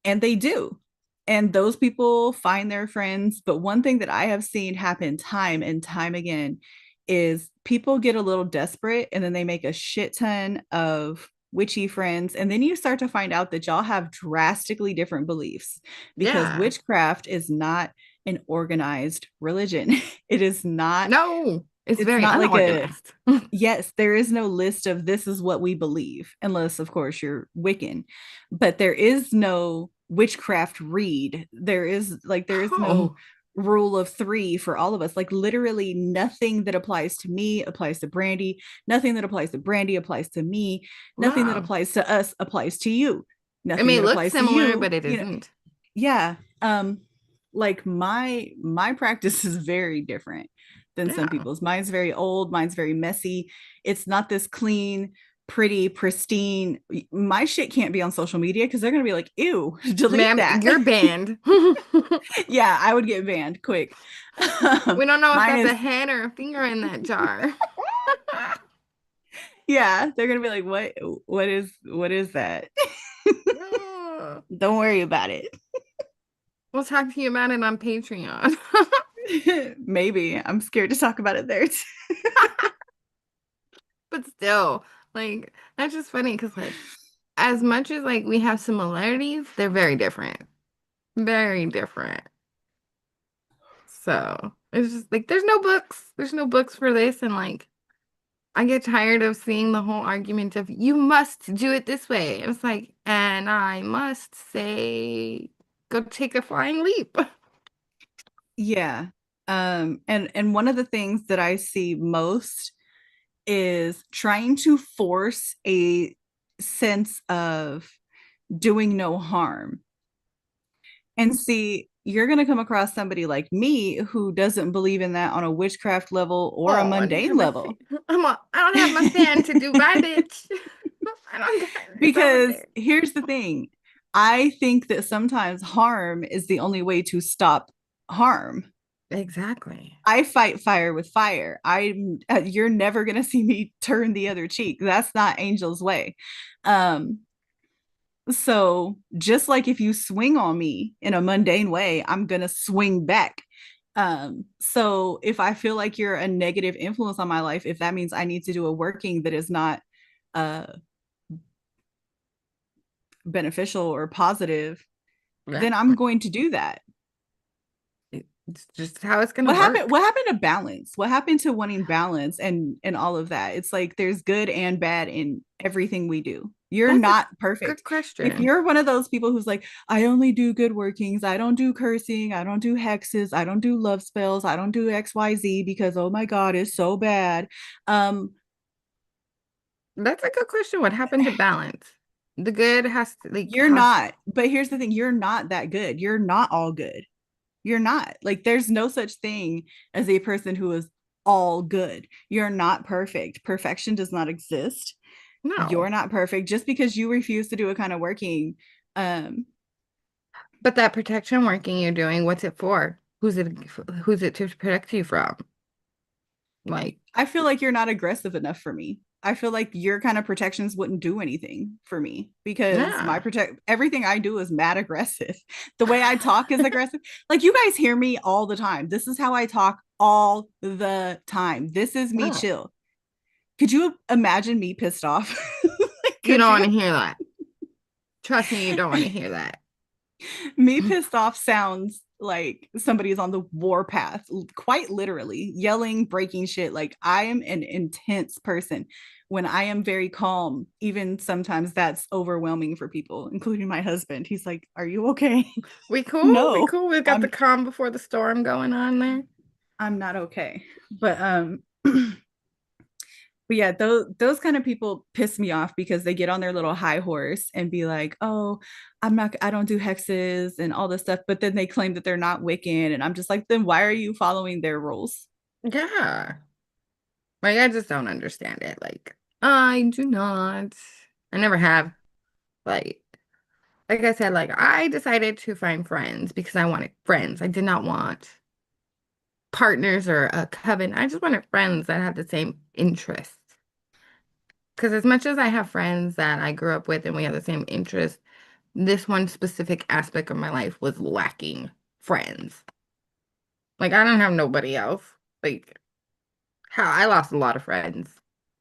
[SPEAKER 2] and they do. And those people find their friends. But one thing that I have seen happen time and time again is people get a little desperate and then they make a shit ton of witchy friends, and then you start to find out that y'all have drastically different beliefs because
[SPEAKER 1] Yeah.
[SPEAKER 2] witchcraft is not an organized religion. It is not,
[SPEAKER 1] No, it's
[SPEAKER 2] it's
[SPEAKER 1] very
[SPEAKER 2] not like a,
[SPEAKER 1] unorganized.
[SPEAKER 2] yes, there is no list of this is what we believe, unless, of course, you're Wiccan. But there is no witchcraft read. There is no
[SPEAKER 1] Oh,
[SPEAKER 2] rule of three for all of us. Like literally nothing that applies to me applies to Brandy. Nothing that applies to Brandy applies to me. Nothing that
[SPEAKER 1] wow.
[SPEAKER 2] applies to us applies to you.
[SPEAKER 1] It
[SPEAKER 2] Nothing
[SPEAKER 1] may
[SPEAKER 2] that
[SPEAKER 1] look
[SPEAKER 2] applies to
[SPEAKER 1] similar,
[SPEAKER 2] you,
[SPEAKER 1] but it
[SPEAKER 2] you know,
[SPEAKER 1] isn't.
[SPEAKER 2] yeah. Like my practice is very different than some
[SPEAKER 1] Yeah.
[SPEAKER 2] people's. Mine's very old, mine's very messy. It's not this clean, pretty, pristine. My shit can't be on social media because they're gonna be like, ew, delete
[SPEAKER 1] Ma'am,
[SPEAKER 2] that.
[SPEAKER 1] you're banned. We
[SPEAKER 2] Yeah, I would get banned quick.
[SPEAKER 1] don't know if
[SPEAKER 2] Mine
[SPEAKER 1] that's a
[SPEAKER 2] is,
[SPEAKER 1] hand or a finger in that jar.
[SPEAKER 2] yeah, they're gonna be like, what is that?
[SPEAKER 1] Oh,
[SPEAKER 2] Don't worry about it.
[SPEAKER 1] we'll talk to you about it on Patreon.
[SPEAKER 2] Maybe I'm scared to talk about it there too.
[SPEAKER 1] But still, like, that's just funny because, like, as much as like we have similarities, they're very different. Very different. So it's just like there's no books. There's no books for this. And like I get tired of seeing the whole argument of you must do it this way. It's like, and I must say, go take a flying leap.
[SPEAKER 2] Yeah. And one of the things that I see most is trying to force a sense of doing no harm. And see, you're going to come across somebody like me who doesn't believe in that on a witchcraft level or a
[SPEAKER 1] Oh, I didn't
[SPEAKER 2] mundane
[SPEAKER 1] have my
[SPEAKER 2] level.
[SPEAKER 1] fan. I don't have my fan to do bye, bitch. I don't got it. It's over
[SPEAKER 2] Because
[SPEAKER 1] there.
[SPEAKER 2] here's the thing, I think that sometimes harm is the only way to stop harm.
[SPEAKER 1] Exactly.
[SPEAKER 2] I fight fire with fire. You're never going to see me turn the other cheek. That's not Angel's way. Um so just like if you swing on me in a mundane way, I'm going to swing back. So if I feel like you're a negative influence on my life, if that means I need to do a working that is not uh beneficial or positive,
[SPEAKER 1] Yeah.
[SPEAKER 2] then I'm going to do that.
[SPEAKER 1] It's just how it's gonna work.
[SPEAKER 2] What happened to balance? What happened to wanting balance and all of that? It's like there's good and bad in everything we do. You're
[SPEAKER 1] That's a
[SPEAKER 2] not perfect.
[SPEAKER 1] good
[SPEAKER 2] If
[SPEAKER 1] question.
[SPEAKER 2] you're one of those people who's like, I only do good workings, I don't do cursing, I don't do hexes, I don't do love spells, I don't do XYZ because oh my god, it's so bad. Um
[SPEAKER 1] That's a good question. What happened to balance? The good has to like
[SPEAKER 2] you're
[SPEAKER 1] has
[SPEAKER 2] not. But here's the thing, you're not that good. You're not all good. You're not. Like there's no such thing as a person who is all good. You're not perfect. Perfection does not exist. You're
[SPEAKER 1] no.
[SPEAKER 2] not perfect just because you refuse to do a kind of working. um
[SPEAKER 1] But that protection working you're doing, what's it for? Who's it to protect you from? Like,
[SPEAKER 2] I feel like you're not aggressive enough for me. I feel like your kind of protections wouldn't do anything for me because my
[SPEAKER 1] yeah.
[SPEAKER 2] protect everything I do is mad aggressive. The way I talk is aggressive. Like you guys hear me all the time. This is how I talk all the time. This is me
[SPEAKER 1] Oh,
[SPEAKER 2] chill. Could you imagine me pissed off?
[SPEAKER 1] you
[SPEAKER 2] Could
[SPEAKER 1] don't
[SPEAKER 2] you?
[SPEAKER 1] want to hear that. Trust me, you don't want to hear that.
[SPEAKER 2] Me pissed off sounds like somebody's on the war path, quite literally, yelling, breaking shit. Like I am an intense person. When I am very calm, even sometimes that's overwhelming for people, including my husband. He's like, "Are you okay?"
[SPEAKER 1] We cool? We
[SPEAKER 2] No,
[SPEAKER 1] cool? We've got the
[SPEAKER 2] I'm
[SPEAKER 1] calm before the storm going on there.
[SPEAKER 2] I'm not okay. But but yeah, those kind of people piss me off because they get on their little high horse and be like, "Oh, I don't do hexes and all this stuff," but then they claim that they're not Wiccan, and I'm just like, "Then why are you following their rules?"
[SPEAKER 1] Yeah. Like, I just don't understand it. Like, I do not. I never have. Like, like I said, like I decided to find friends because I wanted friends. I did not want partners or a coven. I just wanted friends that had the same interests. Because as much as I have friends that I grew up with and we have the same interests, this one specific aspect of my life was lacking friends. Like I don't have nobody else. Like how I lost a lot of friends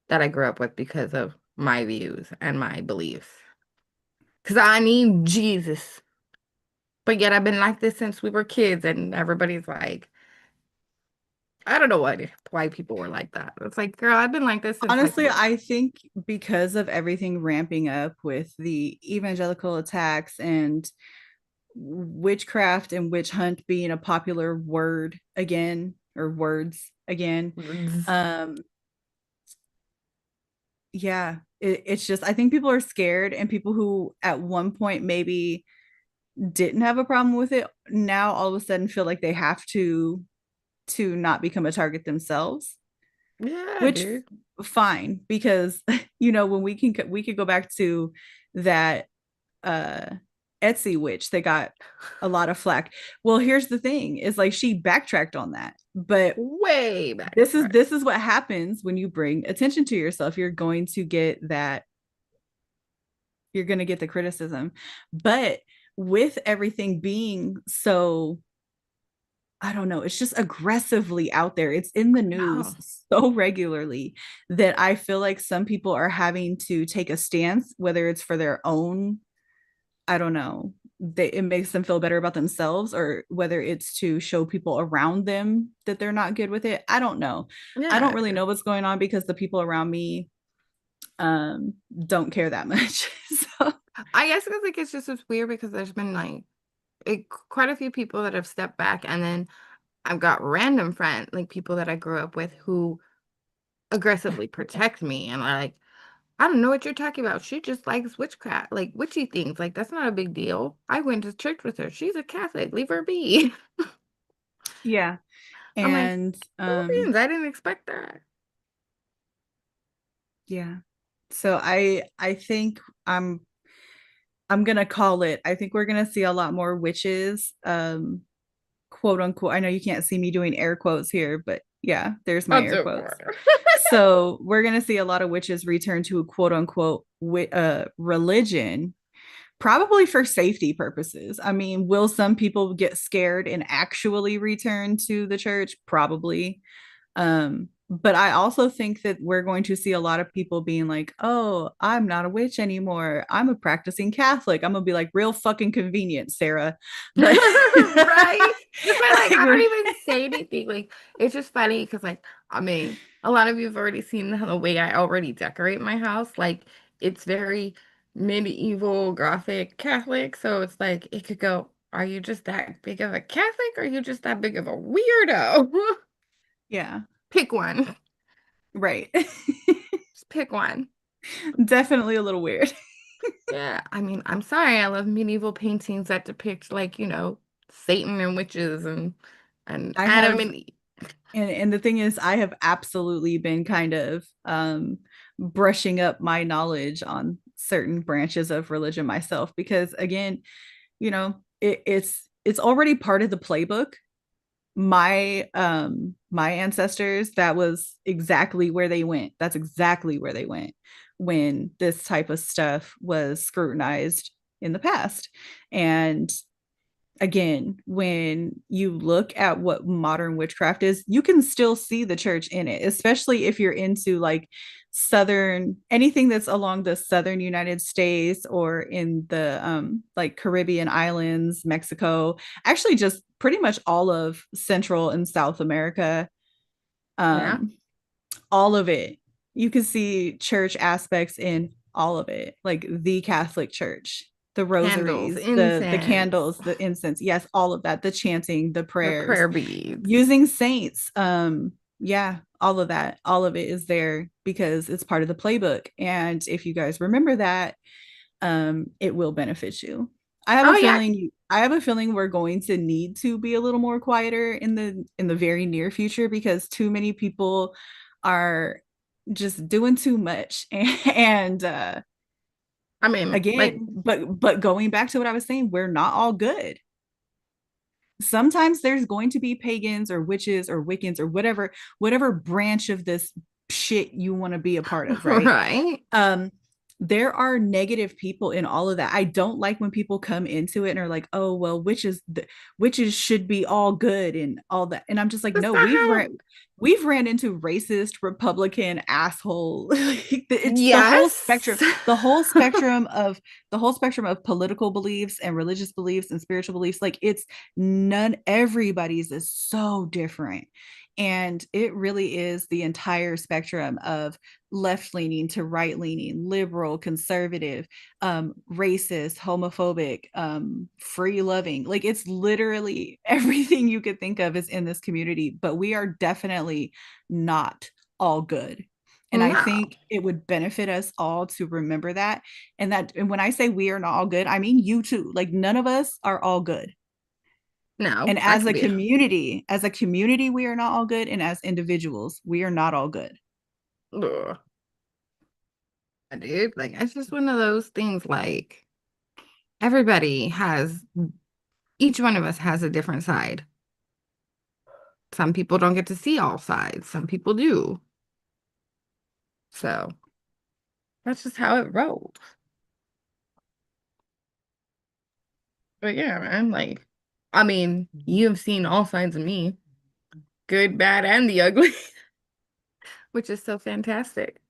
[SPEAKER 1] that I grew up with because of my views and my beliefs. Because I need Jesus. But yet I've been like this since we were kids, and everybody's like, I don't know why people were like that. It's like, girl, I've been like this since like
[SPEAKER 2] Honestly, I think because of everything ramping up with the evangelical attacks and witchcraft and witch hunt being a popular word again, or words again, um yeah, it's just, I think people are scared, and people who at one point maybe didn't have a problem with it now all of a sudden feel like they have to not become a target themselves,
[SPEAKER 1] yeah,
[SPEAKER 2] which
[SPEAKER 1] dude.
[SPEAKER 2] fine, because when we could go back to that uh Etsy witch that got a lot of flack. Well, here's the thing, is like she backtracked on that, but
[SPEAKER 1] Way back.
[SPEAKER 2] this is what happens when you bring attention to yourself. You're going to get the criticism. But with everything being so, I don't know, it's just aggressively out there. It's in the news
[SPEAKER 1] No.
[SPEAKER 2] so regularly that I feel like some people are having to take a stance, whether it's for their own, I don't know, it makes them feel better about themselves, or whether it's to show people around them that they're not good with it. I don't know. I don't
[SPEAKER 1] Yeah.
[SPEAKER 2] really know what's going on because the people around me don't care that much. So
[SPEAKER 1] I guess because like it's just it's weird because there's been like quite a few people that have stepped back, and then I've got random friends, like people that I grew up with who aggressively protect me, and I like, I don't know what you're talking about. She just likes witchcraft, like witchy things. Like that's not a big deal. I went to church with her. She's a Catholic. Leave her be.
[SPEAKER 2] yeah.
[SPEAKER 1] I'm like,
[SPEAKER 2] And
[SPEAKER 1] cool beans. I didn't expect that.
[SPEAKER 2] yeah. So I think I'm gonna call it. I think we're gonna see a lot more witches, quote unquote. I know you can't see me doing air quotes here, but yeah, there's my
[SPEAKER 1] I'll
[SPEAKER 2] air
[SPEAKER 1] do
[SPEAKER 2] quotes.
[SPEAKER 1] more.
[SPEAKER 2] So we're gonna see a lot of witches return to a quote unquote religion, probably for safety purposes. I mean, will some people get scared and actually return to the church? Probably. But I also think that we're going to see a lot of people being like, oh, I'm not a witch anymore. I'm a practicing Catholic. I'm gonna be like, real fucking convenient, Sarah. But
[SPEAKER 1] Right? That's why, like,
[SPEAKER 2] like,
[SPEAKER 1] I don't even say anything. Like, it's just funny because, like, I mean, a lot of you have already seen the way I already decorate my house. Like, it's very medieval, Gothic, Catholic. So it's like, it could go, are you just that big of a Catholic, or are you just that big of a weirdo?
[SPEAKER 2] yeah,
[SPEAKER 1] Pick one.
[SPEAKER 2] right.
[SPEAKER 1] Just pick one.
[SPEAKER 2] Definitely a little weird.
[SPEAKER 1] Yeah, I mean, I'm sorry. I love medieval paintings that depict, like, Satan and witches and
[SPEAKER 2] I
[SPEAKER 1] Adam
[SPEAKER 2] have,
[SPEAKER 1] and Eve.
[SPEAKER 2] and the thing is, I have absolutely been kind of brushing up my knowledge on certain branches of religion myself, because again, it's already part of the playbook. My ancestors, that was exactly where they went. That's exactly where they went when this type of stuff was scrutinized in the past. And again, when you look at what modern witchcraft is, you can still see the church in it, especially if you're into like southern, anything that's along the southern United States, or in the like Caribbean islands, Mexico, actually just pretty much all of Central and South America.
[SPEAKER 1] Yeah.
[SPEAKER 2] Um, all of it. You can see church aspects in all of it, like the Catholic Church, the
[SPEAKER 1] Candles,
[SPEAKER 2] rosaries, the
[SPEAKER 1] incense,
[SPEAKER 2] candles, the incense, yes, all of that, the chanting, the
[SPEAKER 1] the
[SPEAKER 2] prayers,
[SPEAKER 1] prayer beads.
[SPEAKER 2] using saints. Yeah, all of that, all of it is there because it's part of the playbook. And if you guys remember that, it will benefit you.
[SPEAKER 1] Oh yeah.
[SPEAKER 2] I have a feeling we're going to need to be a little more quieter in the very near future, because too many people are just doing too much. And
[SPEAKER 1] I mean, like,
[SPEAKER 2] again, but going back to what I was saying, we're not all good. Sometimes there's going to be pagans or witches or Wiccans or whatever branch of this shit you want to be a part of, right?
[SPEAKER 1] right?
[SPEAKER 2] um there are negative people in all of that. I don't like when people come into it and are like, oh well, witches should be all good and all that, and I'm just like,
[SPEAKER 1] That's
[SPEAKER 2] no,
[SPEAKER 1] not how.
[SPEAKER 2] we've ran into racist Republican asshole. It's
[SPEAKER 1] Yes.
[SPEAKER 2] the whole spectrum of political beliefs and religious beliefs and spiritual beliefs. Like it's none, everybody's is so different. And it really is the entire spectrum of left leaning to right leaning, liberal, conservative, racist, homophobic, free loving. Like it's literally everything you could think of is in this community, but we are definitely not all good. And I
[SPEAKER 1] No.
[SPEAKER 2] think it would benefit us all to remember that. And when I say we are not all good, I mean you too. Like none of us are all good.
[SPEAKER 1] No,
[SPEAKER 2] And
[SPEAKER 1] that could be.
[SPEAKER 2] as a community, we are not all good. And as individuals, we are not all good.
[SPEAKER 1] Ugh, dude. Like it's just one of those things like everybody has each one of us has a different side. Some people don't get to see all sides. Some people do. So that's just how it rolls. But yeah, man, like I mean, you've seen all sides of me, good, bad, and the ugly, which is so fantastic.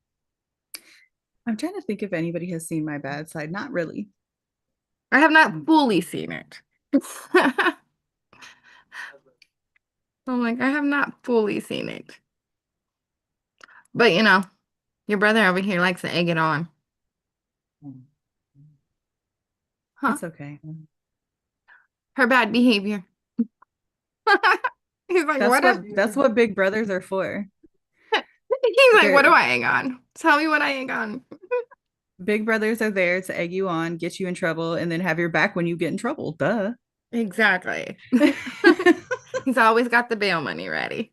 [SPEAKER 2] I'm trying to think if anybody has seen my bad side. Not really.
[SPEAKER 1] I have not fully seen it. I'm like, I have not fully seen it. But your brother over here likes to egg it on. Huh?
[SPEAKER 2] It's okay.
[SPEAKER 1] Her bad behavior. He's like, what a
[SPEAKER 2] That's what big brothers are for.
[SPEAKER 1] he's like, what do
[SPEAKER 2] They're
[SPEAKER 1] I egg on? Tell me what I egg on.
[SPEAKER 2] big brothers are there to egg you on, get you in trouble, and then have your back when you get in trouble. Duh.
[SPEAKER 1] Exactly. He's always got the bail money ready.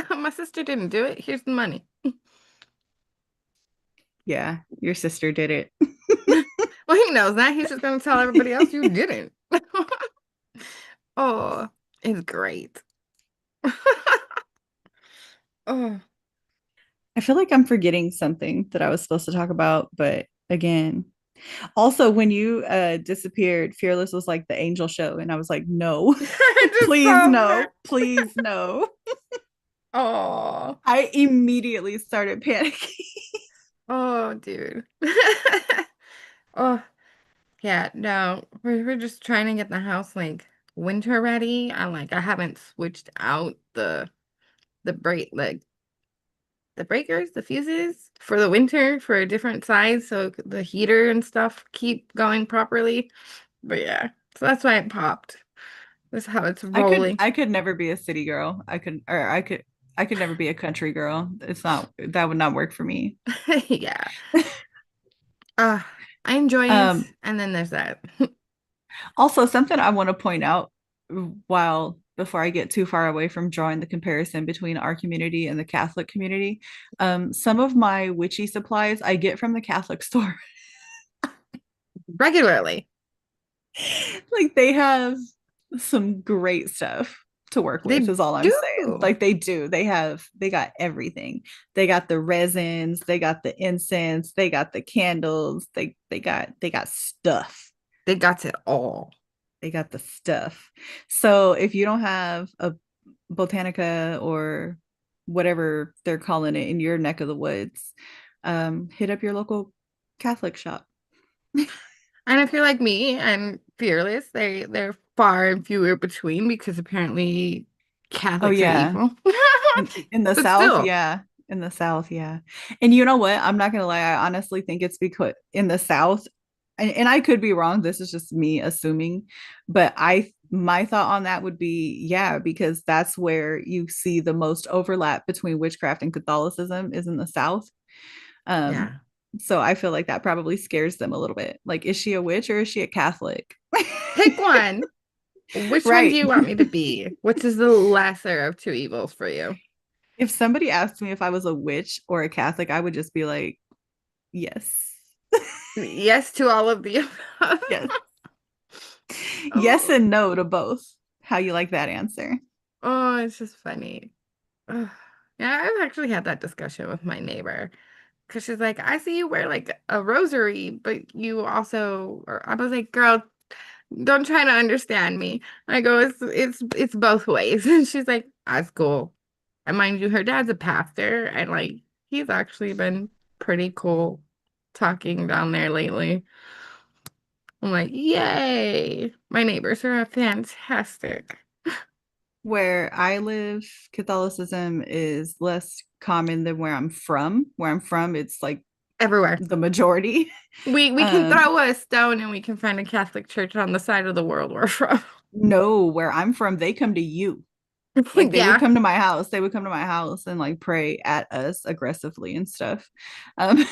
[SPEAKER 1] My sister didn't do it. Here's the money.
[SPEAKER 2] Yeah, your sister did it.
[SPEAKER 1] Well, he knows that. He's just going to tell everybody else you didn't. Oh, it's great. Oh,
[SPEAKER 2] I feel like I'm forgetting something that I was supposed to talk about, but again, also when you disappeared, Fearless was like the angel show, and I was like, no,
[SPEAKER 1] I just
[SPEAKER 2] please
[SPEAKER 1] saw her.
[SPEAKER 2] no, please no.
[SPEAKER 1] Oh,
[SPEAKER 2] I immediately started panicking.
[SPEAKER 1] oh, dude. Oh, yeah, no, we're just trying to get the house like winter ready. I haven't switched out the breakers, the fuses for the winter for a different size so the heater and stuff keep going properly. But yeah, so that's why it popped. That's how it's rolling.
[SPEAKER 2] I could never be a city girl. I could never be a country girl. It's not that would not work for me.
[SPEAKER 1] Yeah. Uh, I enjoy it.
[SPEAKER 2] Um,
[SPEAKER 1] And then there's that.
[SPEAKER 2] Also, something I want to point out while before I get too far away from drawing the comparison between our community and the Catholic community, some of my witchy supplies I get from the Catholic store.
[SPEAKER 1] Regularly.
[SPEAKER 2] Like they have some great stuff to work with,
[SPEAKER 1] They
[SPEAKER 2] is all I'm saying.
[SPEAKER 1] do.
[SPEAKER 2] Like they got everything. They got the resins, they got the incense, they got the candles, they got stuff.
[SPEAKER 1] They got it all.
[SPEAKER 2] They got the stuff. So if you don't have a Botanica or whatever they're calling it in your neck of the woods, hit up your local Catholic shop.
[SPEAKER 1] And if you're like me and fearless, they're far and fewer between because apparently
[SPEAKER 2] Oh
[SPEAKER 1] Catholics are
[SPEAKER 2] yeah,
[SPEAKER 1] evil.
[SPEAKER 2] in the
[SPEAKER 1] But
[SPEAKER 2] South,
[SPEAKER 1] still,
[SPEAKER 2] yeah. In the South, yeah. And you know what? I'm not gonna lie. I honestly think it's because in the South, and I could be wrong. This is just me assuming, but I my thought on that would be yeah, because that's where you see the most overlap between witchcraft and Catholicism is in the South. Um,
[SPEAKER 1] yeah.
[SPEAKER 2] so I feel like that probably scares them a little bit. Like, is she a witch or is she a Catholic?
[SPEAKER 1] Pick one. Which one do
[SPEAKER 2] Right.
[SPEAKER 1] you want me to be? Which is the lesser of two evils for you?
[SPEAKER 2] If somebody asked me if I was a witch or a Catholic, I would just be like, yes.
[SPEAKER 1] Yes to all of the above.
[SPEAKER 2] Yes. Yes
[SPEAKER 1] Oh,
[SPEAKER 2] and no to both. How you like that answer?
[SPEAKER 1] oh, it's just funny. Ugh. Yeah, I've actually had that discussion with my neighbor because she's like, I see you wear like a rosary, but you also, or I was like, girl, don't try to understand me. I go, it's both ways. And she's like, That's cool. And mind you, her dad's a pastor, and like he's actually been pretty cool talking down there lately. I'm like, yay! My neighbors are fantastic.
[SPEAKER 2] Where I live, Catholicism is less common than where I'm from. Where I'm from, it's like
[SPEAKER 1] Everywhere.
[SPEAKER 2] the majority.
[SPEAKER 1] We can
[SPEAKER 2] Um,
[SPEAKER 1] throw a stone and we can find a Catholic church on the side of the world we're from.
[SPEAKER 2] no, where I'm from, they come to you. Like they would
[SPEAKER 1] Yeah.
[SPEAKER 2] come to my house. They would come to my house and like pray at us aggressively and stuff. Um,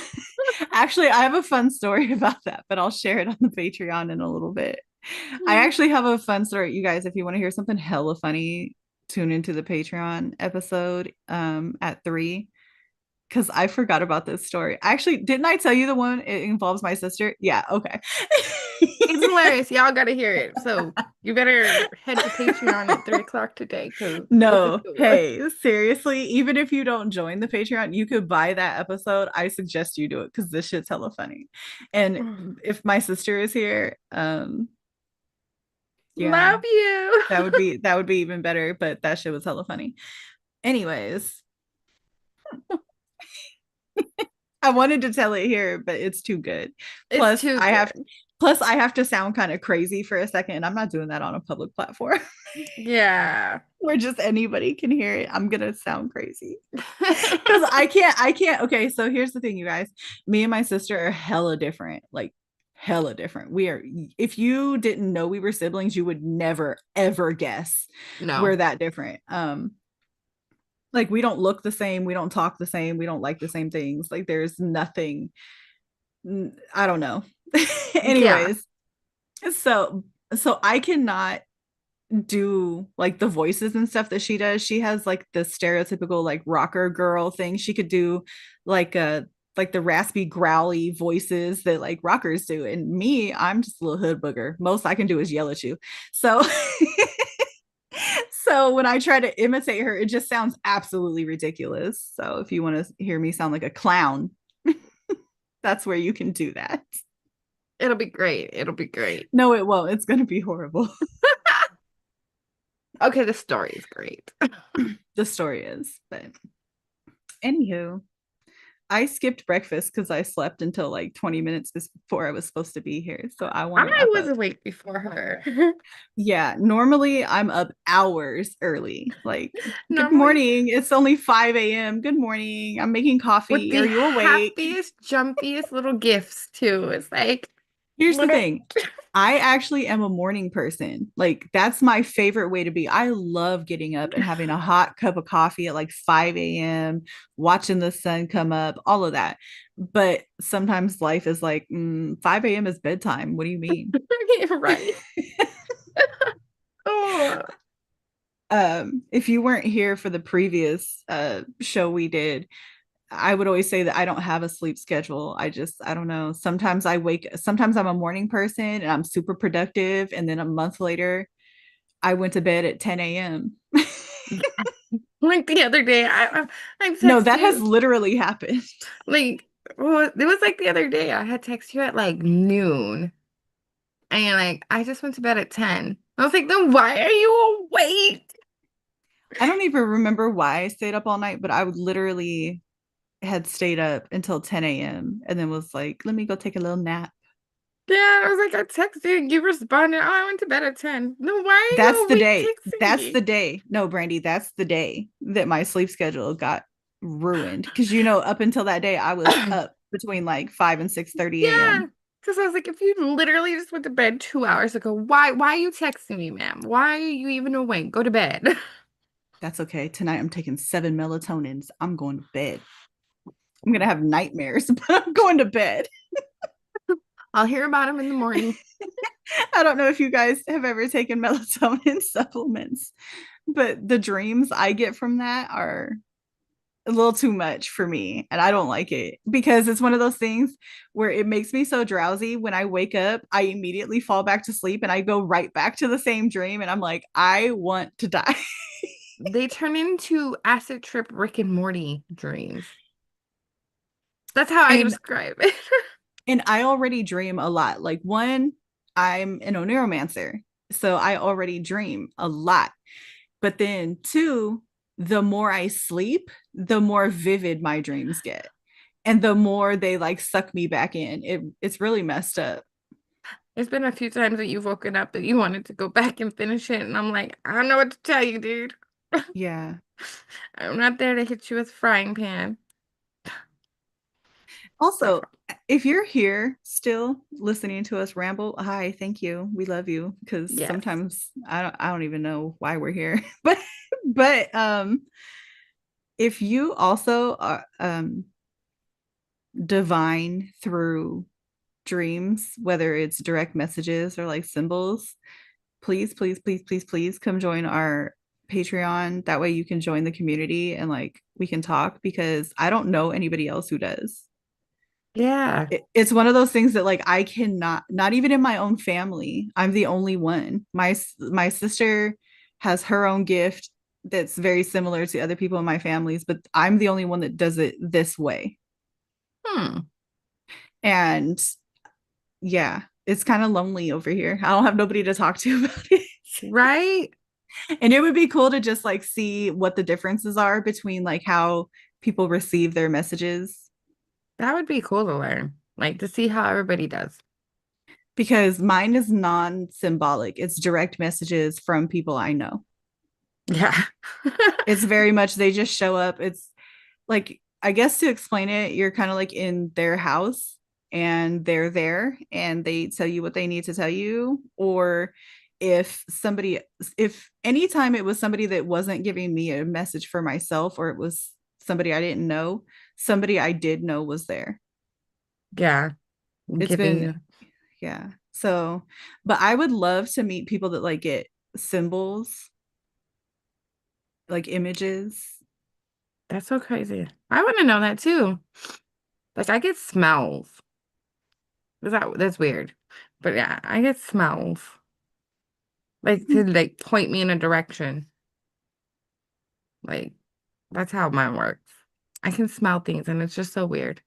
[SPEAKER 2] actually, I have a fun story about that, but I'll share it on the Patreon in a little bit. I actually have a fun story. You guys, if you want to hear something hella funny, tune into the Patreon episode at 3 because I forgot about this story. Actually, didn't I tell you the one it involves my sister? Yeah, okay.
[SPEAKER 1] It's hilarious. Y'all gotta hear it. So you better head to Patreon at 3 o'clock today because it's a
[SPEAKER 2] No,
[SPEAKER 1] good one.
[SPEAKER 2] hey, seriously, even if you don't join the Patreon, you could buy that episode. I suggest you do it because this shit's hella funny. And if my sister is here, yeah,
[SPEAKER 1] Love you.
[SPEAKER 2] that would be even better, but that shit was hella funny. Anyways, I wanted to tell it here, but it's too good.
[SPEAKER 1] It's
[SPEAKER 2] Plus,
[SPEAKER 1] too
[SPEAKER 2] I have
[SPEAKER 1] good.
[SPEAKER 2] plus I have to sound kind of crazy for a second, and I'm not doing that on a public platform
[SPEAKER 1] Yeah.
[SPEAKER 2] where just anybody can hear it. I'm gonna sound crazy. Because I can't. Okay, so here's the thing, you guys. Me and my sister are hella different. Like hella different. We are, if you didn't know we were siblings, you would never ever guess we're
[SPEAKER 1] No.
[SPEAKER 2] that different. Like we don't look the same, we don't talk the same, we don't like the same things. Like there's nothing, I don't know.
[SPEAKER 1] Yeah.
[SPEAKER 2] Anyways, so so I cannot do like the voices and stuff that she does. She has like the stereotypical like rocker girl thing. She could do like a like the raspy growly voices that like rockers do. And me, I'm just a little hood booger. Most I can do is yell at you. So so when I try to imitate her, it just sounds absolutely ridiculous. So if you want to hear me sound like a clown, that's where you can do that.
[SPEAKER 1] It'll be great. It'll be great.
[SPEAKER 2] No, it won't. It's going to be horrible.
[SPEAKER 1] Okay, the story is great.
[SPEAKER 2] The story is, but anywho, I skipped breakfast because I slept until like 20 minutes before I was supposed to be here. So I want to
[SPEAKER 1] I
[SPEAKER 2] wrap
[SPEAKER 1] was
[SPEAKER 2] up.
[SPEAKER 1] awake before her.
[SPEAKER 2] Yeah, normally I'm up hours early. Like, good
[SPEAKER 1] Normally,
[SPEAKER 2] morning. It's only 5 a.m. Good morning. I'm making
[SPEAKER 1] with
[SPEAKER 2] coffee. Are
[SPEAKER 1] the
[SPEAKER 2] you awake?
[SPEAKER 1] happiest, jumpiest little gifts too. It's like
[SPEAKER 2] Here's the
[SPEAKER 1] little.
[SPEAKER 2] thing. I actually am a morning person. Like, that's my favorite way to be. I love getting up and having a hot cup of coffee at like 5 a.m., watching the sun come up, all of that. But sometimes life is like, 5 a.m. is bedtime. What do you mean?
[SPEAKER 1] Right. Oh,
[SPEAKER 2] If you weren't here for the previous show we did, I would always say that I don't have a sleep schedule. I don't know. Sometimes I'm a morning person and I'm super productive. And then a month later, I went to bed at 10 a.m.
[SPEAKER 1] like the other day, I
[SPEAKER 2] No,
[SPEAKER 1] text
[SPEAKER 2] that has
[SPEAKER 1] you
[SPEAKER 2] literally happened.
[SPEAKER 1] like, well, it was like the other day. I had text you at like noon, and you're like, I just went to bed at 10. I was like, then why are you awake?
[SPEAKER 2] I don't even remember why I stayed up all night, but I would literally had stayed up until 10 a.m. and then was like, let me go take a little nap.
[SPEAKER 1] Yeah, I was like, I texted, you responded, oh, I went to bed at 10. Then why are
[SPEAKER 2] That's
[SPEAKER 1] you
[SPEAKER 2] the
[SPEAKER 1] awake
[SPEAKER 2] day.
[SPEAKER 1] texting
[SPEAKER 2] That's the
[SPEAKER 1] me?
[SPEAKER 2] day. No, Brandy, that's the day that my sleep schedule got ruined. Because up until that day, I was up between like 5 and 6:30
[SPEAKER 1] Yeah,
[SPEAKER 2] a.m.
[SPEAKER 1] because I was like, if you literally just went to bed 2 hours ago, why are you texting me, ma'am? Why are you even awake? Go to bed.
[SPEAKER 2] That's okay. Tonight I'm taking 7 melatonins. I'm going to bed. I'm gonna have nightmares, but I'm going to bed.
[SPEAKER 1] I'll hear about him in the morning.
[SPEAKER 2] I don't know if you guys have ever taken melatonin supplements, but the dreams I get from that are a little too much for me. And I don't like it because it's one of those things where it makes me so drowsy. When I wake up, I immediately fall back to sleep and I go right back to the same dream. And I'm like, I want to die.
[SPEAKER 1] They turn into acid trip Rick and Morty dreams. That's how I
[SPEAKER 2] and
[SPEAKER 1] describe it.
[SPEAKER 2] and I already dream a lot. Like I'm an neuromancer. So I already dream a lot. But then, two, the more I sleep, the more vivid my dreams get. And the more they like suck me back in. It's really messed up.
[SPEAKER 1] There's been a few times that you've woken up that you wanted to go back and finish it, and I'm like, I don't know what to tell you, dude.
[SPEAKER 2] Yeah.
[SPEAKER 1] I'm not there to hit you with a frying pan. That's
[SPEAKER 2] Also,
[SPEAKER 1] all.
[SPEAKER 2] if you're here still listening to us ramble, hi, thank you. We love you because
[SPEAKER 1] Yes.
[SPEAKER 2] sometimes I don't even know why we're here. But if you also are divine through dreams, whether it's direct messages or like symbols, please, please, please, please, please come join our Patreon. That way you can join the community and like we can talk because I don't know anybody else who does.
[SPEAKER 1] Yeah.
[SPEAKER 2] It's one of those things that like I cannot, not even in my own family, I'm the only one. My sister has her own gift that's very similar to other people in my families, but I'm the only one that does it this way.
[SPEAKER 1] Hmm.
[SPEAKER 2] And yeah, it's kind of lonely over here. I don't have nobody to talk to about it.
[SPEAKER 1] Right?
[SPEAKER 2] And it would be cool to just like see what the differences are between like how people receive their messages
[SPEAKER 1] That would be cool to learn. Like to see how everybody does.
[SPEAKER 2] because mine is non-symbolic. It's direct messages from people I know.
[SPEAKER 1] Yeah.
[SPEAKER 2] It's very much they just show up. It's like I guess to explain it, you're kind of like in their house and they're there and they tell you what they need to tell you. Or if somebody, if anytime it was somebody that wasn't giving me a message for myself or it was somebody I didn't know, somebody I did know was there.
[SPEAKER 1] Yeah.
[SPEAKER 2] It's
[SPEAKER 1] Giving
[SPEAKER 2] been,
[SPEAKER 1] you.
[SPEAKER 2] yeah. So, but I would love to meet people that like get symbols, like images.
[SPEAKER 1] That's so crazy. I want to know that too. Like I get smells. That's weird. But yeah, I get smells. Like to like point me in a direction. Like that's how mine works. I can smell things and it's just so weird.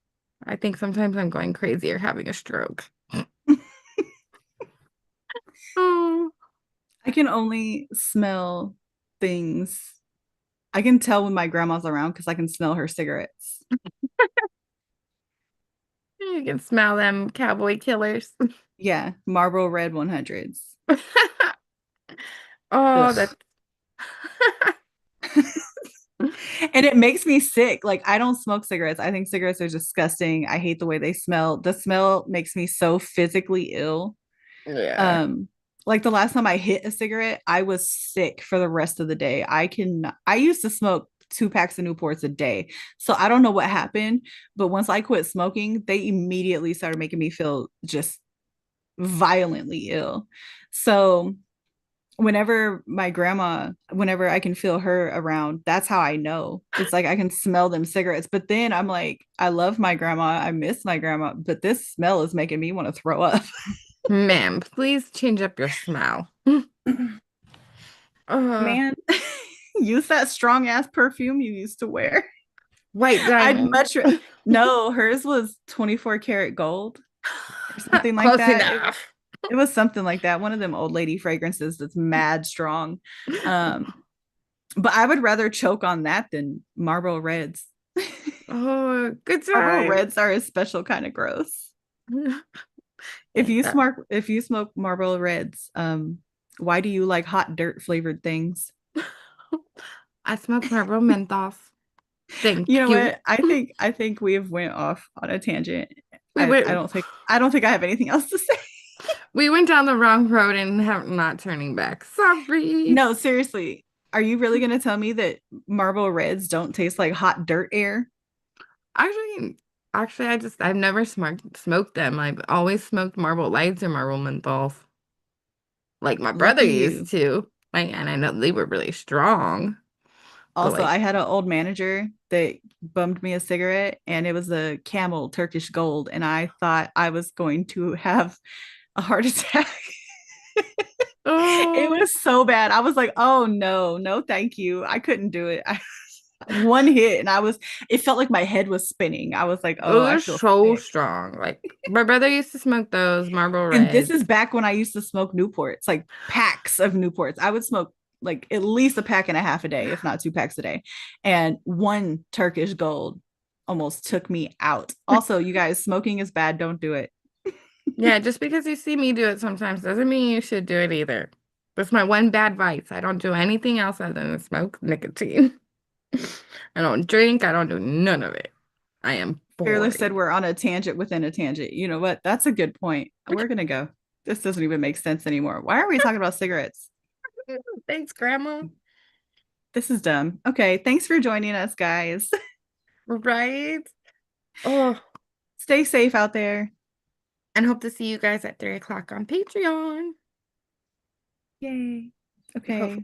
[SPEAKER 1] I think sometimes I'm going crazy or having a stroke. Oh,
[SPEAKER 2] I can only smell things. I can tell when my grandma's around because I can smell her cigarettes.
[SPEAKER 1] you can smell them cowboy killers.
[SPEAKER 2] Yeah, Marlboro Red 100s.
[SPEAKER 1] Oh,
[SPEAKER 2] Ugh.
[SPEAKER 1] that's
[SPEAKER 2] And it makes me sick. Like I don't smoke cigarettes. I think cigarettes are disgusting. I hate the way they smell. The smell makes me so physically ill.
[SPEAKER 1] yeah.
[SPEAKER 2] Um, like the last time I hit a cigarette, I was sick for the rest of the day. I used to smoke 2 packs of Newports a day. So I don't know what happened, but once I quit smoking, they immediately started making me feel just violently ill. So whenever I can feel her around, that's how I know. It's like I can smell them cigarettes. But then I'm like, I love my grandma. I miss my grandma, but this smell is making me want to throw up.
[SPEAKER 1] Ma'am, please change up your smell. Uh,
[SPEAKER 2] Man, use that strong ass perfume you used to wear.
[SPEAKER 1] white
[SPEAKER 2] I'd
[SPEAKER 1] diamond.
[SPEAKER 2] much no, hers was 24 karat gold or something like
[SPEAKER 1] Close
[SPEAKER 2] that.
[SPEAKER 1] enough.
[SPEAKER 2] It was something like that. One of them old lady fragrances that's mad strong. Um, but I would rather choke on that than Marlboro Reds.
[SPEAKER 1] Oh, good
[SPEAKER 2] Marlboro
[SPEAKER 1] time.
[SPEAKER 2] Reds are a special kind of gross.
[SPEAKER 1] Ain't that?
[SPEAKER 2] If you smoke Marlboro Reds, why do you like hot dirt flavored things?
[SPEAKER 1] I smoke Marlboro menthols.
[SPEAKER 2] You
[SPEAKER 1] Thank
[SPEAKER 2] know
[SPEAKER 1] you.
[SPEAKER 2] what? I think we have went off on a tangent.
[SPEAKER 1] We went
[SPEAKER 2] I don't think I have anything else to say.
[SPEAKER 1] we went down the wrong road and have not turning back. Sorry.
[SPEAKER 2] No, seriously. Are you really going to tell me that Marlboro Reds don't taste like hot dirt air?
[SPEAKER 1] Actually, I've never smoked them. I've always smoked Marlboro Lights or Marlboro menthols. Like my brother
[SPEAKER 2] Lucky
[SPEAKER 1] used
[SPEAKER 2] you.
[SPEAKER 1] to. Like, and I know they were really strong, but
[SPEAKER 2] Also,
[SPEAKER 1] like,
[SPEAKER 2] I had an old manager that bummed me a cigarette and it was a Camel Turkish Gold and I thought I was going to have a heart attack. It
[SPEAKER 1] oh,
[SPEAKER 2] was so bad. I was like, "Oh no, no thank you. I couldn't do it." One hit and it felt like my head was spinning. I was like, "Oh,
[SPEAKER 1] those
[SPEAKER 2] I
[SPEAKER 1] are
[SPEAKER 2] feel
[SPEAKER 1] so
[SPEAKER 2] sick."
[SPEAKER 1] strong. Like my brother used to smoke those Marlboro
[SPEAKER 2] And this is
[SPEAKER 1] Reds.
[SPEAKER 2] back when I used to smoke Newports, like packs of Newports. I would smoke like at least a pack and a half a day, if not 2 packs a day. And one Turkish Gold almost took me out. Also, you guys, smoking is bad. Don't do it.
[SPEAKER 1] Yeah, just because you see me do it sometimes doesn't mean you should do it either. That's my one bad vice. I don't do anything else other than smoke nicotine. I don't drink. I don't do none of it. I am
[SPEAKER 2] Fearless said
[SPEAKER 1] boring.
[SPEAKER 2] we're on a tangent within a tangent. You know what? That's a good point. We're going to go. This doesn't even make sense anymore. Why are we talking about cigarettes?
[SPEAKER 1] Thanks, Grandma.
[SPEAKER 2] This is dumb. Okay. Thanks for joining us, guys.
[SPEAKER 1] Right? Oh,
[SPEAKER 2] Stay safe out there.
[SPEAKER 1] and hope to see you guys at 3 o'clock on Patreon.
[SPEAKER 2] Yay. Okay.